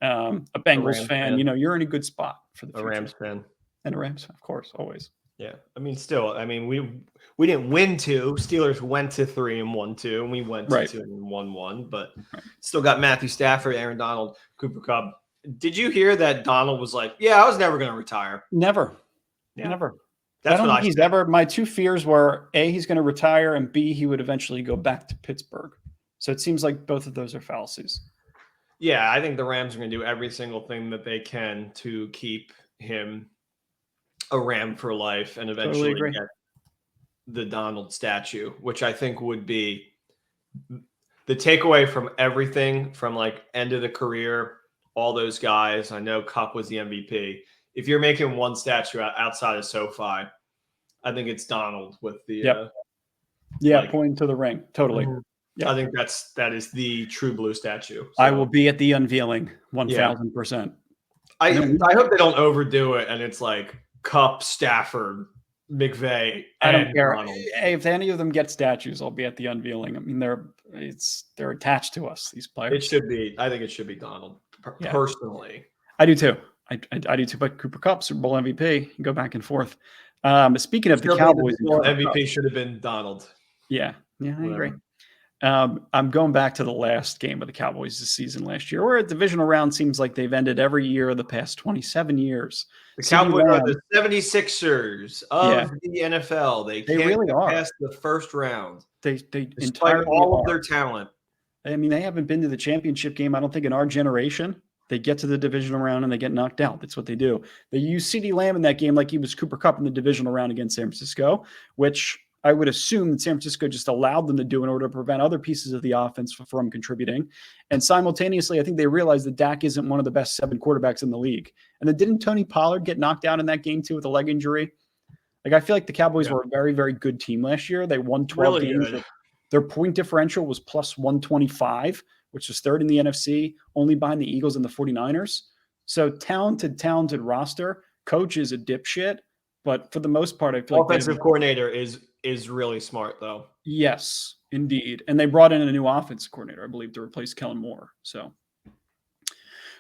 a Bengals fan, you're in a good spot for the A future. Rams fan. And a Rams, of course, always. Yeah, I mean, still, I mean, we didn't win 2. Steelers went to 3 and won 2, and we went to 2 and won 1, but still got Matthew Stafford, Aaron Donald, Cooper Kupp. Did you hear that Donald was like, "Yeah, I was never going to retire." Never. Yeah. Never. That's I don't what think I he's said. ever. My 2 fears were A, he's going to retire, and B, he would eventually go back to Pittsburgh. So it seems like both of those are fallacies. Yeah, I think the Rams are going to do every single thing that they can to keep him a Ram for life and eventually Totally agree. get the Donald statue, which I think would be the takeaway from everything from like end of the career, all those guys. I know Kupp was the MVP. If you're making one statue outside of SoFi, I think it's Donald with the pointing to the ring. Totally. I think that is the true blue statue. So, I will be at the unveiling 1,000%. I hope they don't overdo it and it's like Kupp, Stafford, McVay. I don't care. Donald. Hey, if any of them get statues, I'll be at the unveiling. I mean, they're attached to us, these players. It should be. I think it should be Donald personally. I do too. I do too. But Cooper Kupp, Super Bowl MVP, you go back and forth. Speaking of the Cowboys, MVP should have been Donald. Yeah, I agree. I'm going back to the last game of the Cowboys this season last year, where a divisional round seems like they've ended every year of the past 27 years. The Cowboys are the 76ers of the NFL. They can't really are. Past the first round. They despite all of their talent. I mean, they haven't been to the championship game, I don't think, in our generation. They get to the divisional round and they get knocked out. That's what they do. They use CeeDee Lamb in that game like he was Cooper Kupp in the divisional round against San Francisco, which I would assume that San Francisco just allowed them to do in order to prevent other pieces of the offense from contributing. And simultaneously, I think they realized that Dak isn't one of the best 7 quarterbacks in the league. And then didn't Tony Pollard get knocked out in that game too with a leg injury? Like, I feel like the Cowboys were a very, very good team last year. They won 12 games. Good. Their point differential was plus 125, which was 3rd in the NFC, only behind the Eagles and the 49ers. So talented roster. Coach is a dipshit, but for the most part, I feel offensive coordinator is really smart though. Yes, indeed. And they brought in a new offensive coordinator, I believe, to replace Kellen Moore. So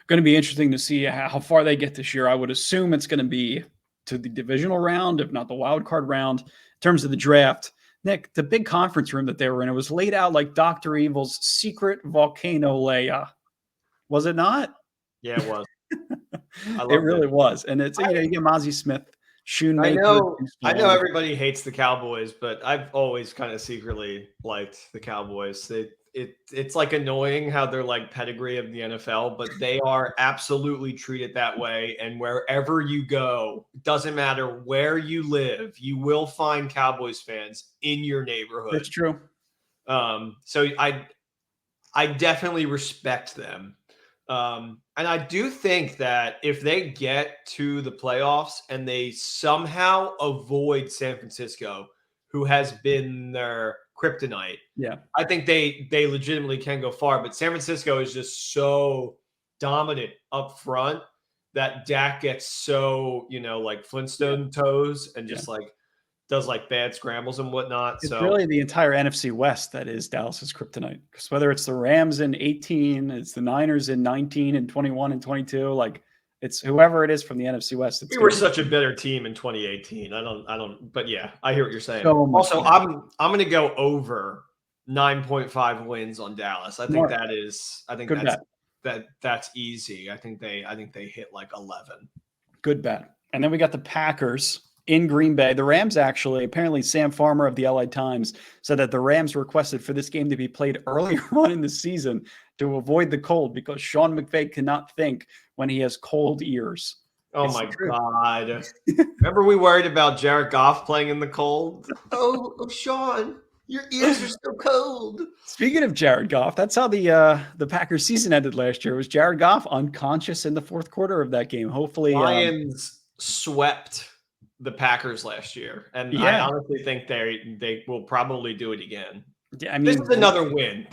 going to be interesting to see how far they get this year. I would assume it's going to be to the divisional round, if not the wild card round. In terms of the draft, Nick, the big conference room that they were in, it was laid out like Dr. Evil's secret volcano Leia. Was it not? Yeah, it was. It really was. And it's, you get Mozzie Smith, Shoemaker. I know everybody hates the Cowboys, but I've always kind of secretly liked the Cowboys. It's like annoying how they're like pedigree of the NFL, but they are absolutely treated that way. And wherever you go, it doesn't matter where you live, you will find Cowboys fans in your neighborhood. That's true. So I definitely respect them. And I do think that if they get to the playoffs and they somehow avoid San Francisco, who has been their kryptonite, I think they legitimately can go far. But San Francisco is just so dominant up front that Dak gets so, like Flintstone toes and just like does like bad scrambles and whatnot. It's really the entire NFC West that is Dallas's kryptonite. Because whether it's the Rams in 18, it's the Niners in 19 and 21 and 22, like Yeah. It's whoever it is from the NFC West. It's We were such a better team in 2018. But yeah, I hear what you're saying. So much Also, better. I'm going to go over 9.5 wins on Dallas. I think Good bet. that's easy. I think they hit like 11. Good bet. And then we got the Packers in Green Bay. The Rams actually, apparently Sam Farmer of the LA Times said that the Rams requested for this game to be played earlier on in the season to avoid the cold because Sean McVay cannot think when he has cold ears. Oh It's my true. God. Remember we worried about Jared Goff playing in the cold? Oh, Sean, your ears are so cold. Speaking of Jared Goff, that's how the Packers season ended last year. It was Jared Goff unconscious in the fourth quarter of that game. Hopefully, Lions swept the Packers last year, and I Yeah. honestly think they will probably do it again. I This mean, is another win.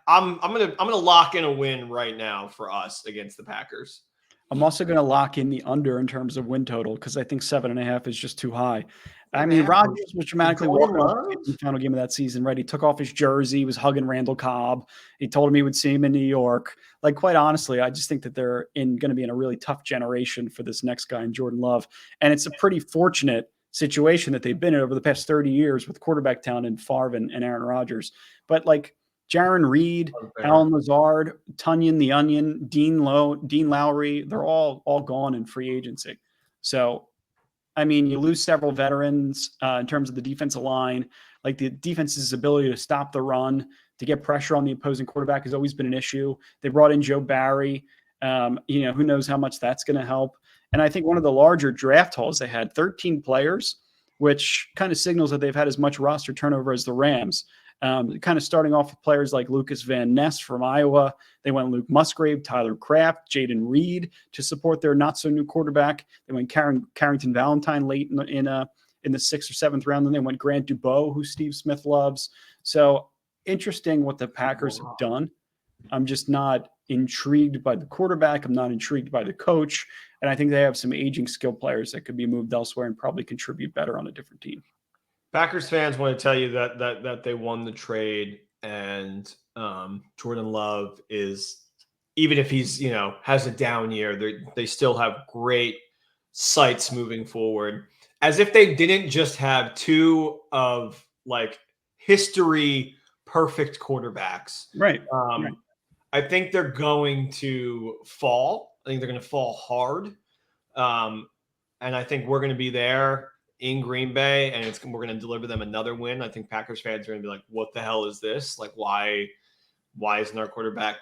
I'm gonna lock in a win right now for us against the Packers. I'm also going to lock in the under in terms of win total because I think 7.5 is just too high. I mean, Rodgers was dramatically walking off in the final game of that season, right? He took off his jersey, he was hugging Randall Cobb. He told him he would see him in New York. Like, quite honestly, I just think that they're going to be in a really tough generation for this next guy in Jordan Love. And it's a pretty fortunate situation that they've been in over the past 30 years with quarterback talent in Favre and Aaron Rodgers. But like Jaron Reed, Alan Lazard, Tunyon the Onion, Dean Lowry, they're all gone in free agency. So, I mean, you lose several veterans in terms of the defensive line. Like the defense's ability to stop the run, to get pressure on the opposing quarterback has always been an issue. They brought in Joe Barry. Who knows how much that's going to help. And I think one of the larger draft hauls, they had 13 players, which kind of signals that they've had as much roster turnover as the Rams. Kind of starting off with players like Lucas Van Ness from Iowa. They went Luke Musgrave, Tyler Kraft, Jaden Reed to support their not-so-new quarterback. They went Carrington Valentine late in the 6th or 7th round. Then they went Grant Dubois, who Steve Smith loves. So interesting what the Packers have done. I'm just not intrigued by the quarterback. I'm not intrigued by the coach. And I think they have some aging skill players that could be moved elsewhere and probably contribute better on a different team. Packers fans want to tell you that they won the trade, and Jordan Love is, even if he's has a down year, they still have great sights moving forward. As if they didn't just have two of like history perfect quarterbacks. Right. I think they're going to fall. I think they're going to fall hard, and I think we're going to be there in Green Bay, and we're going to deliver them another win. I think Packers fans are going to be like, what the hell is this? Like, why isn't our quarterback,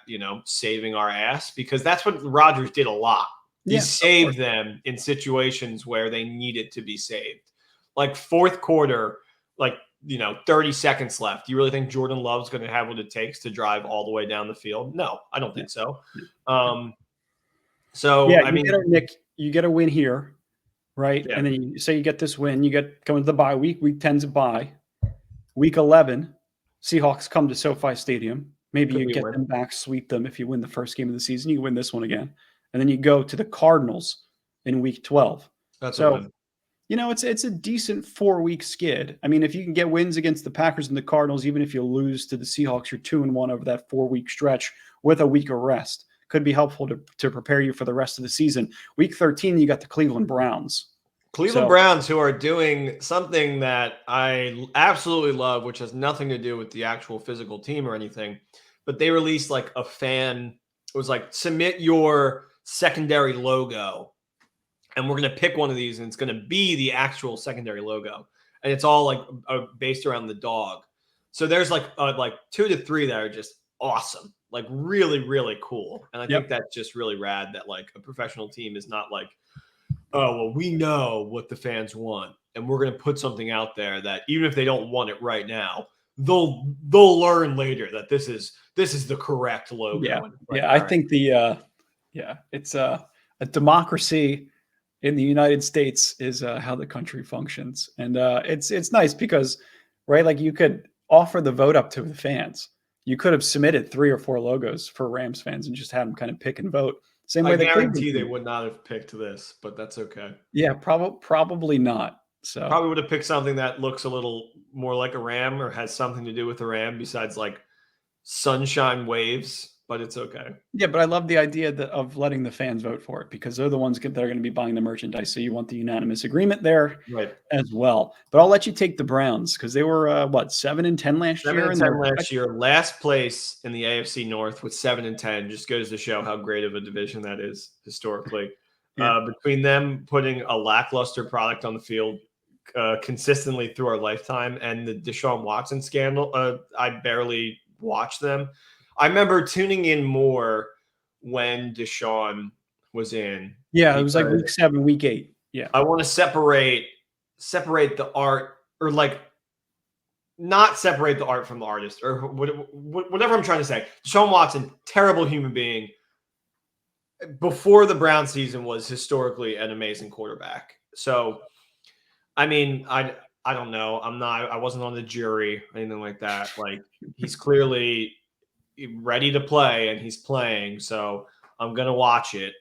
saving our ass? Because that's what Rodgers did a lot. He saved them in situations where they needed to be saved. Like fourth quarter, 30 seconds left. Do you really think Jordan Love's going to have what it takes to drive all the way down the field? No, I don't think so. Nick, you get a win here. Right. Yeah. And then you say you get this win, you get going to the bye week. Week 10's a bye. Week 11, Seahawks come to SoFi Stadium. Maybe you get them back, sweep them. If you win the first game of the season, you win this one again. And then you go to the Cardinals in week 12. It's a decent 4-week skid. I mean, if you can get wins against the Packers and the Cardinals, even if you lose to the Seahawks, you're 2-1 over that 4-week stretch with a week of rest. Could be helpful to prepare you for the rest of the season. Week 13, you got the Cleveland Browns. Browns, who are doing something that I absolutely love, which has nothing to do with the actual physical team or anything, but they released like a fan. It was like, submit your secondary logo, and we're going to pick one of these, and it's going to be the actual secondary logo, and it's all like based around the dog. So there's like 2 to 3 that are just awesome. Like really, really cool. And I think that's just really rad that like a professional team is not like, oh, well, we know what the fans want, and we're going to put something out there that even if they don't want it right now, they'll learn later that this is the correct logo. I think it's a democracy in the United States is how the country functions. And it's nice because, right, like you could offer the vote up to the fans. You could have submitted 3 or 4 logos for Rams fans and just had them kind of pick and vote. Same way I guarantee they would not have picked this, but that's okay. Yeah, probably not. So probably would have picked something that looks a little more like a Ram or has something to do with the Ram besides like sunshine waves but it's okay. Yeah, but I love the idea of letting the fans vote for it because they're the ones that are going to be buying the merchandise. So you want the unanimous agreement there Right. as well. But I'll let you take the Browns because they were 7-10 last 7 year, and and 10 last year, last place in the AFC North with 7 and 10. Just goes to show how great of a division that is historically. Yeah. Between them putting a lackluster product on the field consistently through our lifetime and the Deshaun Watson scandal, I barely watched them. I remember tuning in more when Deshaun was in. Yeah, it was like week 7, week 8. Yeah. I want to separate the art, or like not separate the art from the artist, or whatever I'm trying to say. Deshaun Watson, terrible human being. Before the Brown season was historically an amazing quarterback. So, I mean, I don't know. I wasn't on the jury or anything like that. Like, he's clearly ready to play and he's playing. So I'm going to watch it.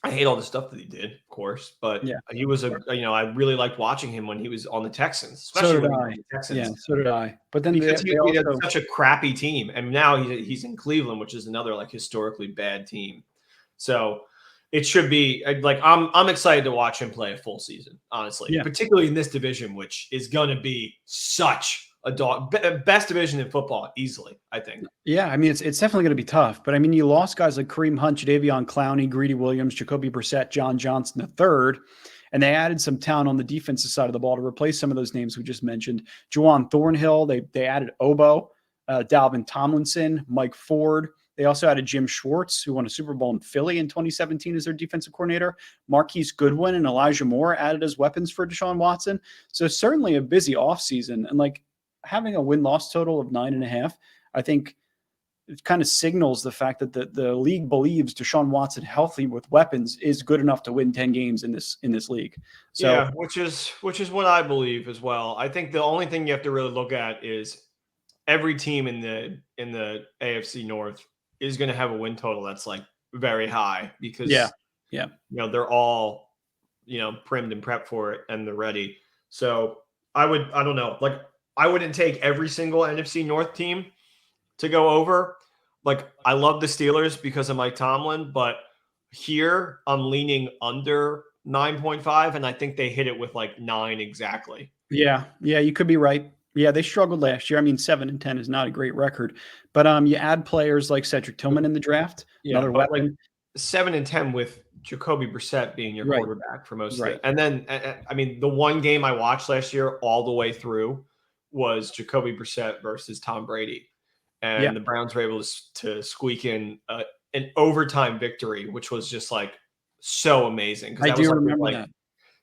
I hate all the stuff that he did, of course, but Yeah. he was I really liked watching him when he was on the Texans, especially So did when he was I. on the Texans. Yeah, so did I. But then Because they he had also such a crappy team, and now he's in Cleveland, which is another like historically bad team. So it should be like I'm excited to watch him play a full season, honestly, Yeah. particularly in this division, which is going to be such a best division in football easily, I think. Yeah, I mean, it's definitely going to be tough. But I mean, you lost guys like Kareem Hunt, Jadeveon Clowney, Greedy Williams, Jacoby Brissett, John Johnson III, and they added some talent on the defensive side of the ball to replace some of those names we just mentioned. Juwan Thornhill, they added Obo, Dalvin Tomlinson, Mike Ford. They also added Jim Schwartz, who won a Super Bowl in Philly in 2017 as their defensive coordinator. Marquise Goodwin and Elijah Moore added as weapons for Deshaun Watson. So certainly a busy offseason. And like having a win-loss total of 9.5, I think it kind of signals the fact that the league believes Deshaun Watson healthy with weapons is good enough to win 10 games in this league. So yeah, which is what I believe as well. I think the only thing you have to really look at is every team in the AFC North is going to have a win total that's like very high because they're all primed and prepped for it and they're ready. So I don't know, like I wouldn't take every single NFC North team to go over. Like I love the Steelers because of Mike Tomlin, but here I'm leaning under 9.5, and I think they hit it with like 9 exactly. Yeah, you could be right. Yeah, they struggled last year. I mean, 7-10 is not a great record, but you add players like Cedric Tillman in the draft, another weapon. Like 7-10 with Jacoby Brissett being your quarterback for most of it. And then, I mean, the one game I watched last year all the way through was Jacoby Brissett versus Tom Brady. And the Browns were able to squeak in an overtime victory, which was just like so amazing. I do remember that.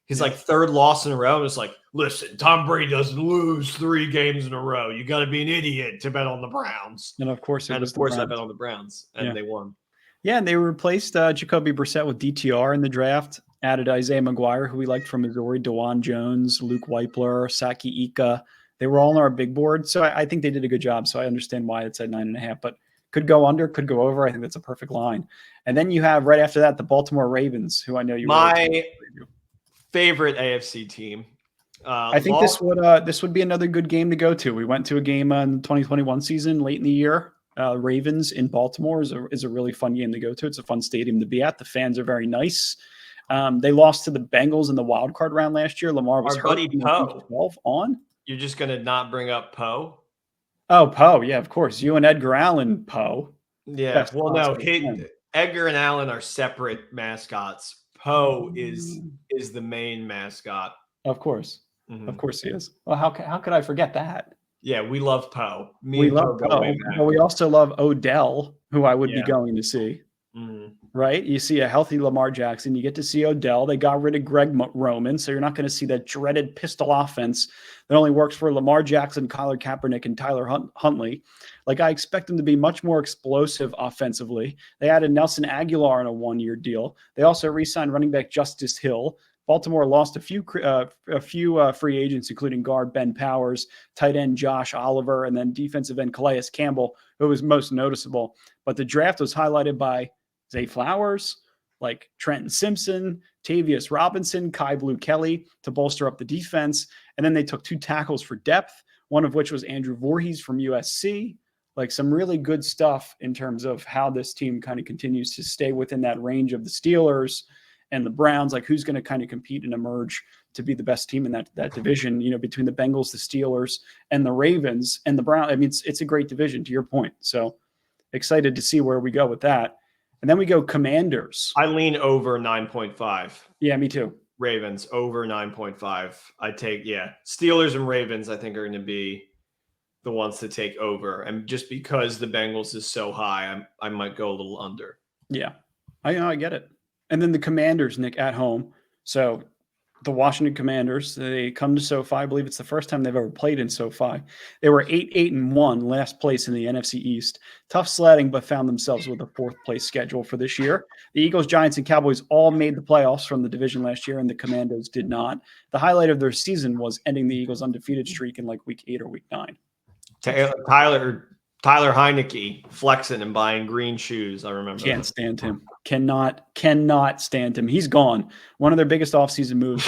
His like third loss in a row. It's like, listen, Tom Brady doesn't lose 3 games in a row. You got to be an idiot to bet on the Browns. And of course, I bet on the Browns, and they won. Yeah, and they replaced Jacoby Brissett with DTR in the draft. Added Isaiah McGuire, who we liked from Missouri, DeJuan Jones, Luke Weipler, Saki Ika. They were all on our big board, so I think they did a good job. So I understand why it's at 9.5, but could go under, could go over. I think that's a perfect line. And then you have right after that the Baltimore Ravens, who I know you. My favorite AFC team. I think this would be another good game to go to. We went to a game in the 2021 season late in the year. Ravens in Baltimore is a really fun game to go to. It's a fun stadium to be at. The fans are very nice. They lost to the Bengals in the wild card round last year. Lamar was our hurt. buddy Poe. 12 on. You're just gonna not bring up Poe? Oh, Poe. Yeah, of course. You and Edgar Allan Poe. Yeah. Well, no, Edgar and Allan are separate mascots. Poe is the main mascot. Of course. Mm-hmm. Of course he is. Well, how could I forget that? Yeah, we love Poe. We love Poe. But we also love Odell, who I would be going to see. Mm-hmm. Right? You see a healthy Lamar Jackson. You get to see Odell. They got rid of Greg Roman, so you're not going to see that dreaded pistol offense that only works for Lamar Jackson, Kyler Kaepernick, and Tyler Huntley. Like, I expect them to be much more explosive offensively. They added Nelson Aguilar on a 1-year deal. They also re-signed running back Justice Hill. Baltimore lost a few free agents, including guard Ben Powers, tight end Josh Oliver, and then defensive end Calais Campbell, who was most noticeable. But the draft was highlighted by Zay Flowers, like Trenton Simpson, Tavius Robinson, Kai Blue Kelly to bolster up the defense. And then they took 2 tackles for depth, one of which was Andrew Voorhees from USC. Like some really good stuff in terms of how this team kind of continues to stay within that range of the Steelers and the Browns, like who's going to kind of compete and emerge to be the best team in that division, between the Bengals, the Steelers, and the Ravens and the Browns. I mean, it's a great division to your point. So excited to see where we go with that. And then we go Commanders. I lean over 9.5. Yeah, me too. Ravens over 9.5. I take, Steelers and Ravens, I think, are going to be the ones to take over. And just because the Bengals is so high, I might go a little under. Yeah, I get it. And then the Commanders, Nick, at home. So the Washington Commanders, they come to SoFi. I believe it's the first time they've ever played in SoFi. They were 8-1, last place in the NFC East. Tough sledding, but found themselves with a fourth place schedule for this year. The Eagles, Giants, and Cowboys all made the playoffs from the division last year, and the Commandos did not. The highlight of their season was ending the Eagles' undefeated streak in like week 8 or week 9. Tyler Heineke flexing and buying green shoes. I remember. Can't stand him. Cannot stand him. He's gone. One of their biggest offseason moves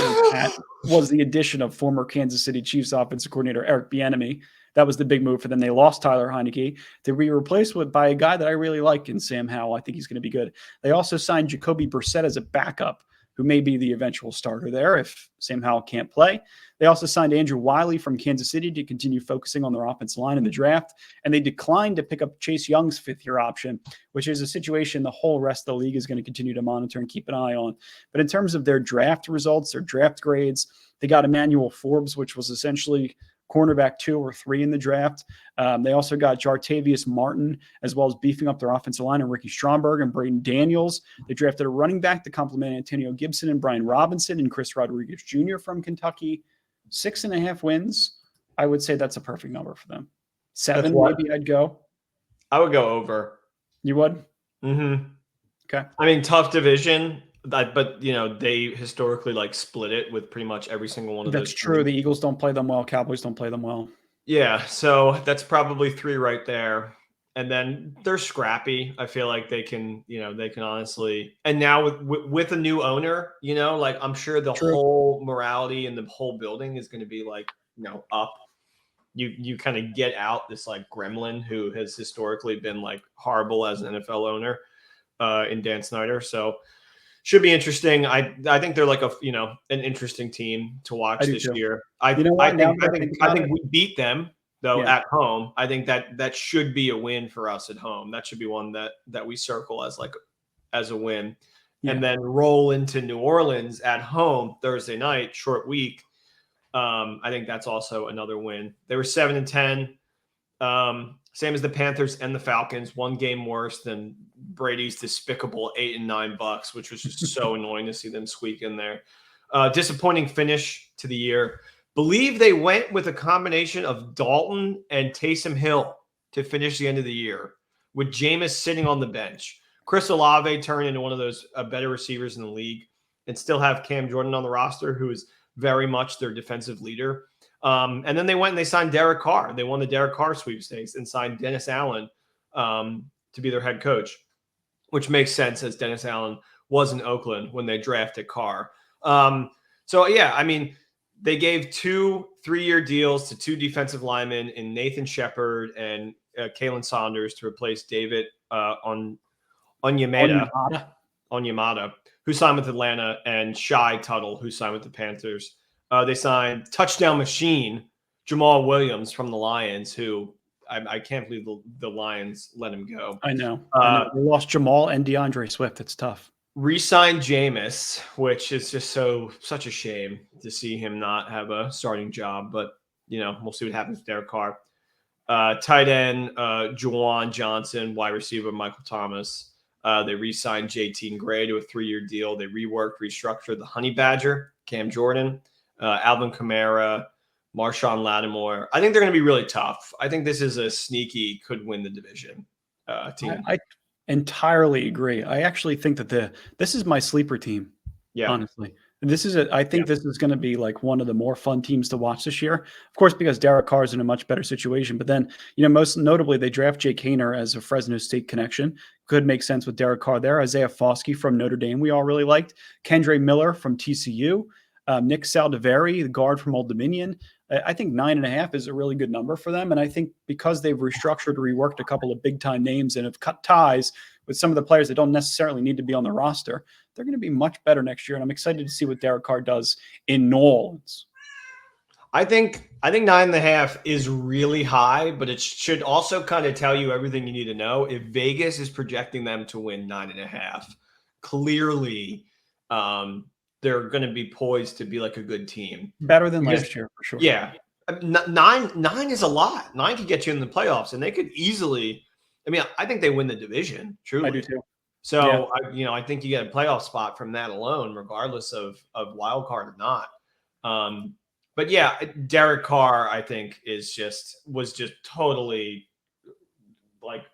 was the addition of former Kansas City Chiefs offensive coordinator Eric Bieniemy. That was the big move for them. They lost Tyler Heineke to be replaced by a guy that I really like in Sam Howell. I think he's going to be good. They also signed Jacoby Brissett as a backup, who may be the eventual starter there if Sam Howell can't play. They also signed Andrew Wiley from Kansas City to continue focusing on their offensive line in the draft. And they declined to pick up Chase Young's fifth-year option, which is a situation the whole rest of the league is going to continue to monitor and keep an eye on. But in terms of their draft results, their draft grades, they got Emmanuel Forbes, which was essentially cornerback 2 or 3 in the draft. They also got Jartavius Martin, as well as beefing up their offensive line and Ricky Stromberg and Braden Daniels. They drafted a running back to complement Antonio Gibson and Brian Robinson and Chris Rodriguez Jr. from Kentucky. 6.5 wins. I would say that's a perfect number for them. 7, maybe I'd go. I would go over. You would? Mm-hmm. Okay. I mean, tough division, but they historically split it with pretty much every single one of those. That's true. The Eagles don't play them well. Cowboys don't play them well. Yeah, so that's probably 3 right there. And then they're scrappy. I feel like they can honestly. And now with a new owner, I'm sure the whole morality and the whole building is going to be up. You kind of get out this gremlin who has historically been horrible as an NFL owner in Dan Snyder. So should be interesting. I think they're an interesting team to watch this year. I think we beat them though at home. I think that should be a win for us at home. That should be one that we circle as a win. Yeah. And then roll into New Orleans at home Thursday night, short week. I think that's also another win. They were 7-10. Same as the Panthers and the Falcons, 1 game worse than Brady's despicable 8-9 Bucks, which was just so annoying to see them squeak in there. Disappointing finish to the year. Believe they went with a combination of Dalton and Taysom Hill to finish the end of the year, with Jameis sitting on the bench. Chris Olave turned into one of those better receivers in the league, and still have Cam Jordan on the roster, who is very much their defensive leader. And then they went and they signed Derek Carr. They won the Derek Carr sweepstakes and signed Dennis Allen to be their head coach, which makes sense as Dennis Allen was in Oakland when they drafted Carr. They gave 2 3-year deals to 2 defensive linemen in Nathan Shepard and Kalen Saunders to replace David Onyemata, who signed with Atlanta, and Shai Tuttle, who signed with the Panthers. They signed touchdown machine Jamal Williams from the Lions, who I can't believe the Lions let him go. I know. They lost Jamal and DeAndre Swift. It's tough. Re-signed Jameis, which is just such a shame to see him not have a starting job. But, we'll see what happens with Derek Carr. Tight end, Juwan Johnson, wide receiver, Michael Thomas. They re-signed JT Gray to a 3-year deal. They restructured the Honey Badger, Cam Jordan, Alvin Kamara, Marshawn Lattimore. I think they're going to be really tough. I think this is a sneaky, could win the division team. I entirely agree. I actually think that this is my sleeper team. Yeah, honestly, this is this is going to be one of the more fun teams to watch this year. Of course, because Derek Carr is in a much better situation. But then, most notably, they draft Jake Haener as a Fresno State connection. Could make sense with Derek Carr there. Isaiah Foskey from Notre Dame, we all really liked. Kendre Miller from TCU. Nick Saldiveri, the guard from Old Dominion. I think 9.5 is a really good number for them. And I think because they've restructured, reworked a couple of big time names and have cut ties with some of the players that don't necessarily need to be on the roster, they're going to be much better next year. And I'm excited to see what Derek Carr does in New Orleans. I think 9.5 is really high, but it should also kind of tell you everything you need to know. If Vegas is projecting them to win 9.5, clearly they're going to be poised to be like a good team. Better than last year, for sure. Yeah. Nine is a lot. 9 could get you in the playoffs, and they could easily. I mean, I think they win the division. Truly, I do too. So I think you get a playoff spot from that alone, regardless of wild card or not. But yeah, Derek Carr, I think, was just totally like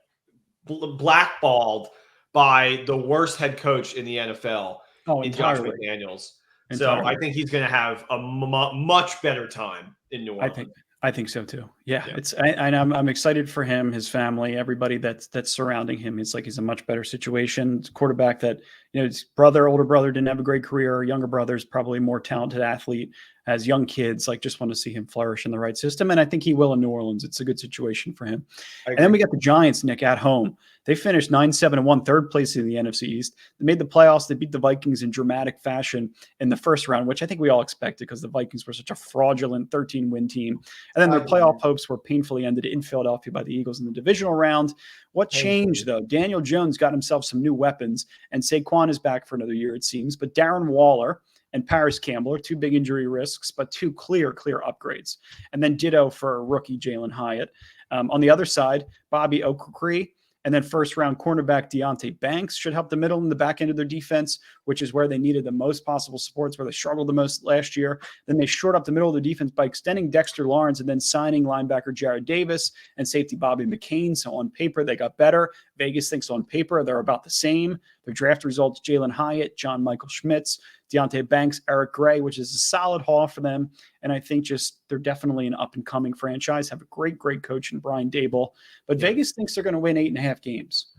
blackballed by the worst head coach in the NFL, in Josh McDaniels. So I think he's going to have a much better time in New Orleans. I think so too. Yeah. I'm excited for him, his family, everybody that's surrounding him. It's like he's a much better situation. It's a quarterback that, his older brother didn't have a great career. Younger brother's probably a more talented athlete. As young kids, just want to see him flourish in the right system. And I think he will in New Orleans. It's a good situation for him. And then we got the Giants, Nick, at home. They finished 9-7-1, third place in the NFC East. They made the playoffs. They beat the Vikings in dramatic fashion in the first round, which I think we all expected because the Vikings were such a fraudulent 13-win team. And then their playoff hopes were painfully ended in Philadelphia by the Eagles in the divisional round. What changed, though? Daniel Jones got himself some new weapons, and Saquon is back for another year, it seems. But Darren Waller and Paris Campbell are two big injury risks, but two clear upgrades. And then ditto for rookie Jalen Hyatt. On the other side, Bobby Okwukwe and then first-round cornerback Deonte Banks should help the middle and the back end of their defense, which is where they needed the most possible supports, where they struggled the most last year. Then they shored up the middle of the defense by extending Dexter Lawrence and then signing linebacker Jared Davis and safety Bobby McCain. So on paper, they got better. Vegas thinks on paper they're about the same. Their draft results, Jalen Hyatt, John Michael Schmitz, Deonte Banks, Eric Gray, which is a solid haul for them. And I think they're definitely an up-and-coming franchise, have a great coach in Brian Daboll. But Vegas thinks they're going to win 8.5 games.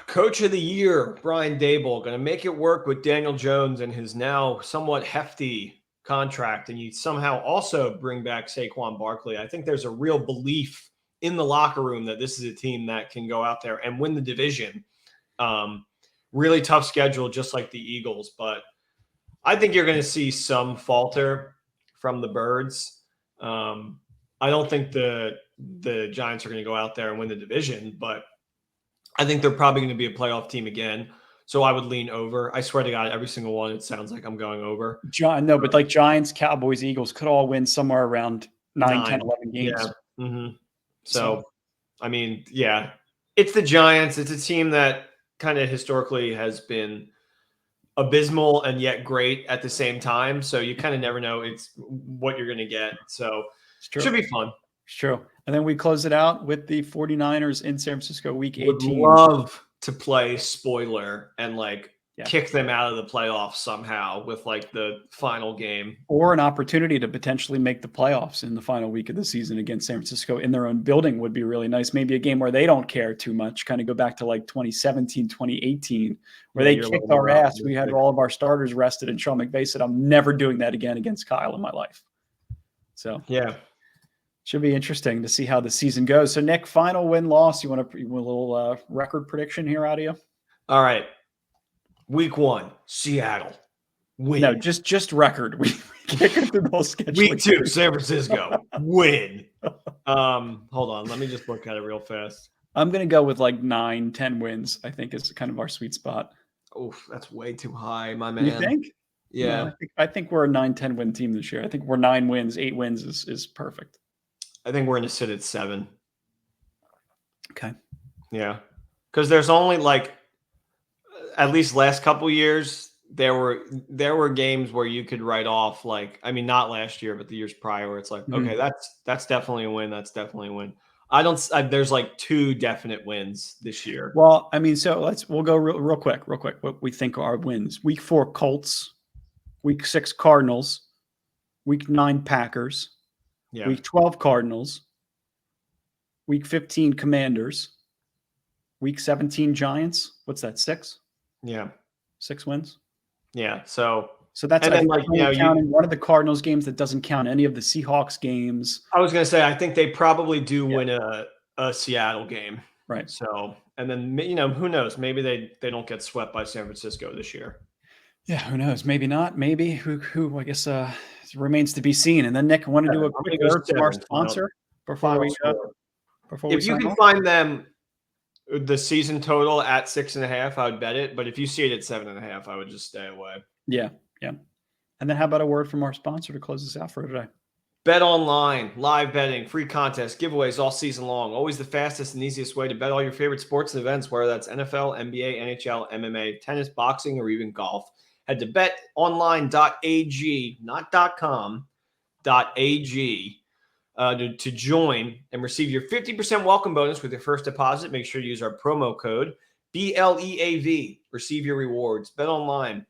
Coach of the year, Brian Daboll, going to make it work with Daniel Jones and his now somewhat hefty contract. And you somehow also bring back Saquon Barkley. I think there's a real belief in the locker room that this is a team that can go out there and win the division. Really tough schedule, just like the Eagles. But I think you're going to see some falter from the Birds. I don't think the Giants are going to go out there and win the division, but I think they're probably going to be a playoff team again. So I would lean over. I swear to God, every single one, it sounds like I'm going over. But Giants, Cowboys, Eagles could all win somewhere around 9, 10, 11 games. Yeah. Mm-hmm. So, I mean, yeah, it's the Giants. It's a team that kind of historically has been abysmal and yet great at the same time. So you kind of never know what you're going to get. So it should be fun. It's true. And then we close it out with the 49ers in San Francisco week 18. Would love to play spoiler and kick them out of the playoffs somehow with the final game. Or an opportunity to potentially make the playoffs in the final week of the season against San Francisco in their own building would be really nice. Maybe a game where they don't care too much, kind of go back to 2017, 2018, where they kicked our ass. We had all of our starters rested, and Sean McVay said, I'm never doing that again against Kyle in my life. So, yeah. Should be interesting to see how the season goes. So, Nick, final win-loss. You want a little record prediction here out of you? All right. Week 1, Seattle. Win. No, just record. We can't go through the whole schedule. Week 2, San Francisco. Win. Hold on. Let me just look at it real fast. I'm going to go with 9, 10 wins, I think is kind of our sweet spot. Oof, that's way too high, my man. You think? Yeah. No, I think we're a 9, 10 win team this year. I think we're 9 wins, 8 wins is perfect. I think we're going to sit at 7. Okay. Yeah. Because there's only at least last couple years, there were games where you could write off not last year, but the years prior, where it's okay, that's definitely a win. That's definitely a win. There's 2 definite wins this year. Well, so we'll go real quick. What we think are wins: Week 4 Colts, Week 6 Cardinals, Week 9 Packers, Week 12 Cardinals, Week 15 Commanders, Week 17 Giants. What's that? 6? Yeah. 6 wins. Yeah. So So that's, And I then, think, like, you know, counting one of the Cardinals games that doesn't count any of the Seahawks games. I was gonna say, I think they probably do Yeah. win a Seattle game. Right. So, and then, you know, who knows? Maybe they don't get swept by San Francisco this year. Yeah, who knows? Maybe not. Maybe who I guess remains to be seen. And then Nick, I want to do a I'm quick gonna go word from our 7, sponsor before Final we score. If you sign can off. find them the season total at 6.5, I would bet it. But if you see it at 7.5, I would just stay away. Yeah, yeah. And then how about a word from our sponsor to close this out for today? Bet online, live betting, free contests, giveaways all season long. Always the fastest and easiest way to bet all your favorite sports and events, whether that's NFL, NBA, NHL, MMA, tennis, boxing, or even golf. Head to betonline.ag, not .com, .ag, to join and receive your 50% welcome bonus with your first deposit. Make sure to use our promo code BLEAV. Receive your rewards. Bet online,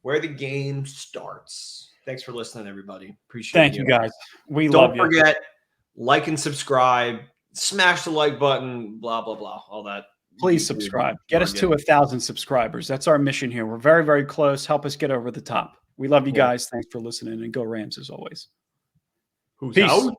where the game starts. Thanks for listening, everybody. Appreciate Thank you, guys. We love Don't you. forget, like and subscribe. Smash the like button. Blah blah blah. All that. Please subscribe. Get us to 1,000 subscribers. That's our mission here. We're very, very close. Help us get over the top. We love you guys. Thanks for listening, and go Rams as always. Who's Peace. out?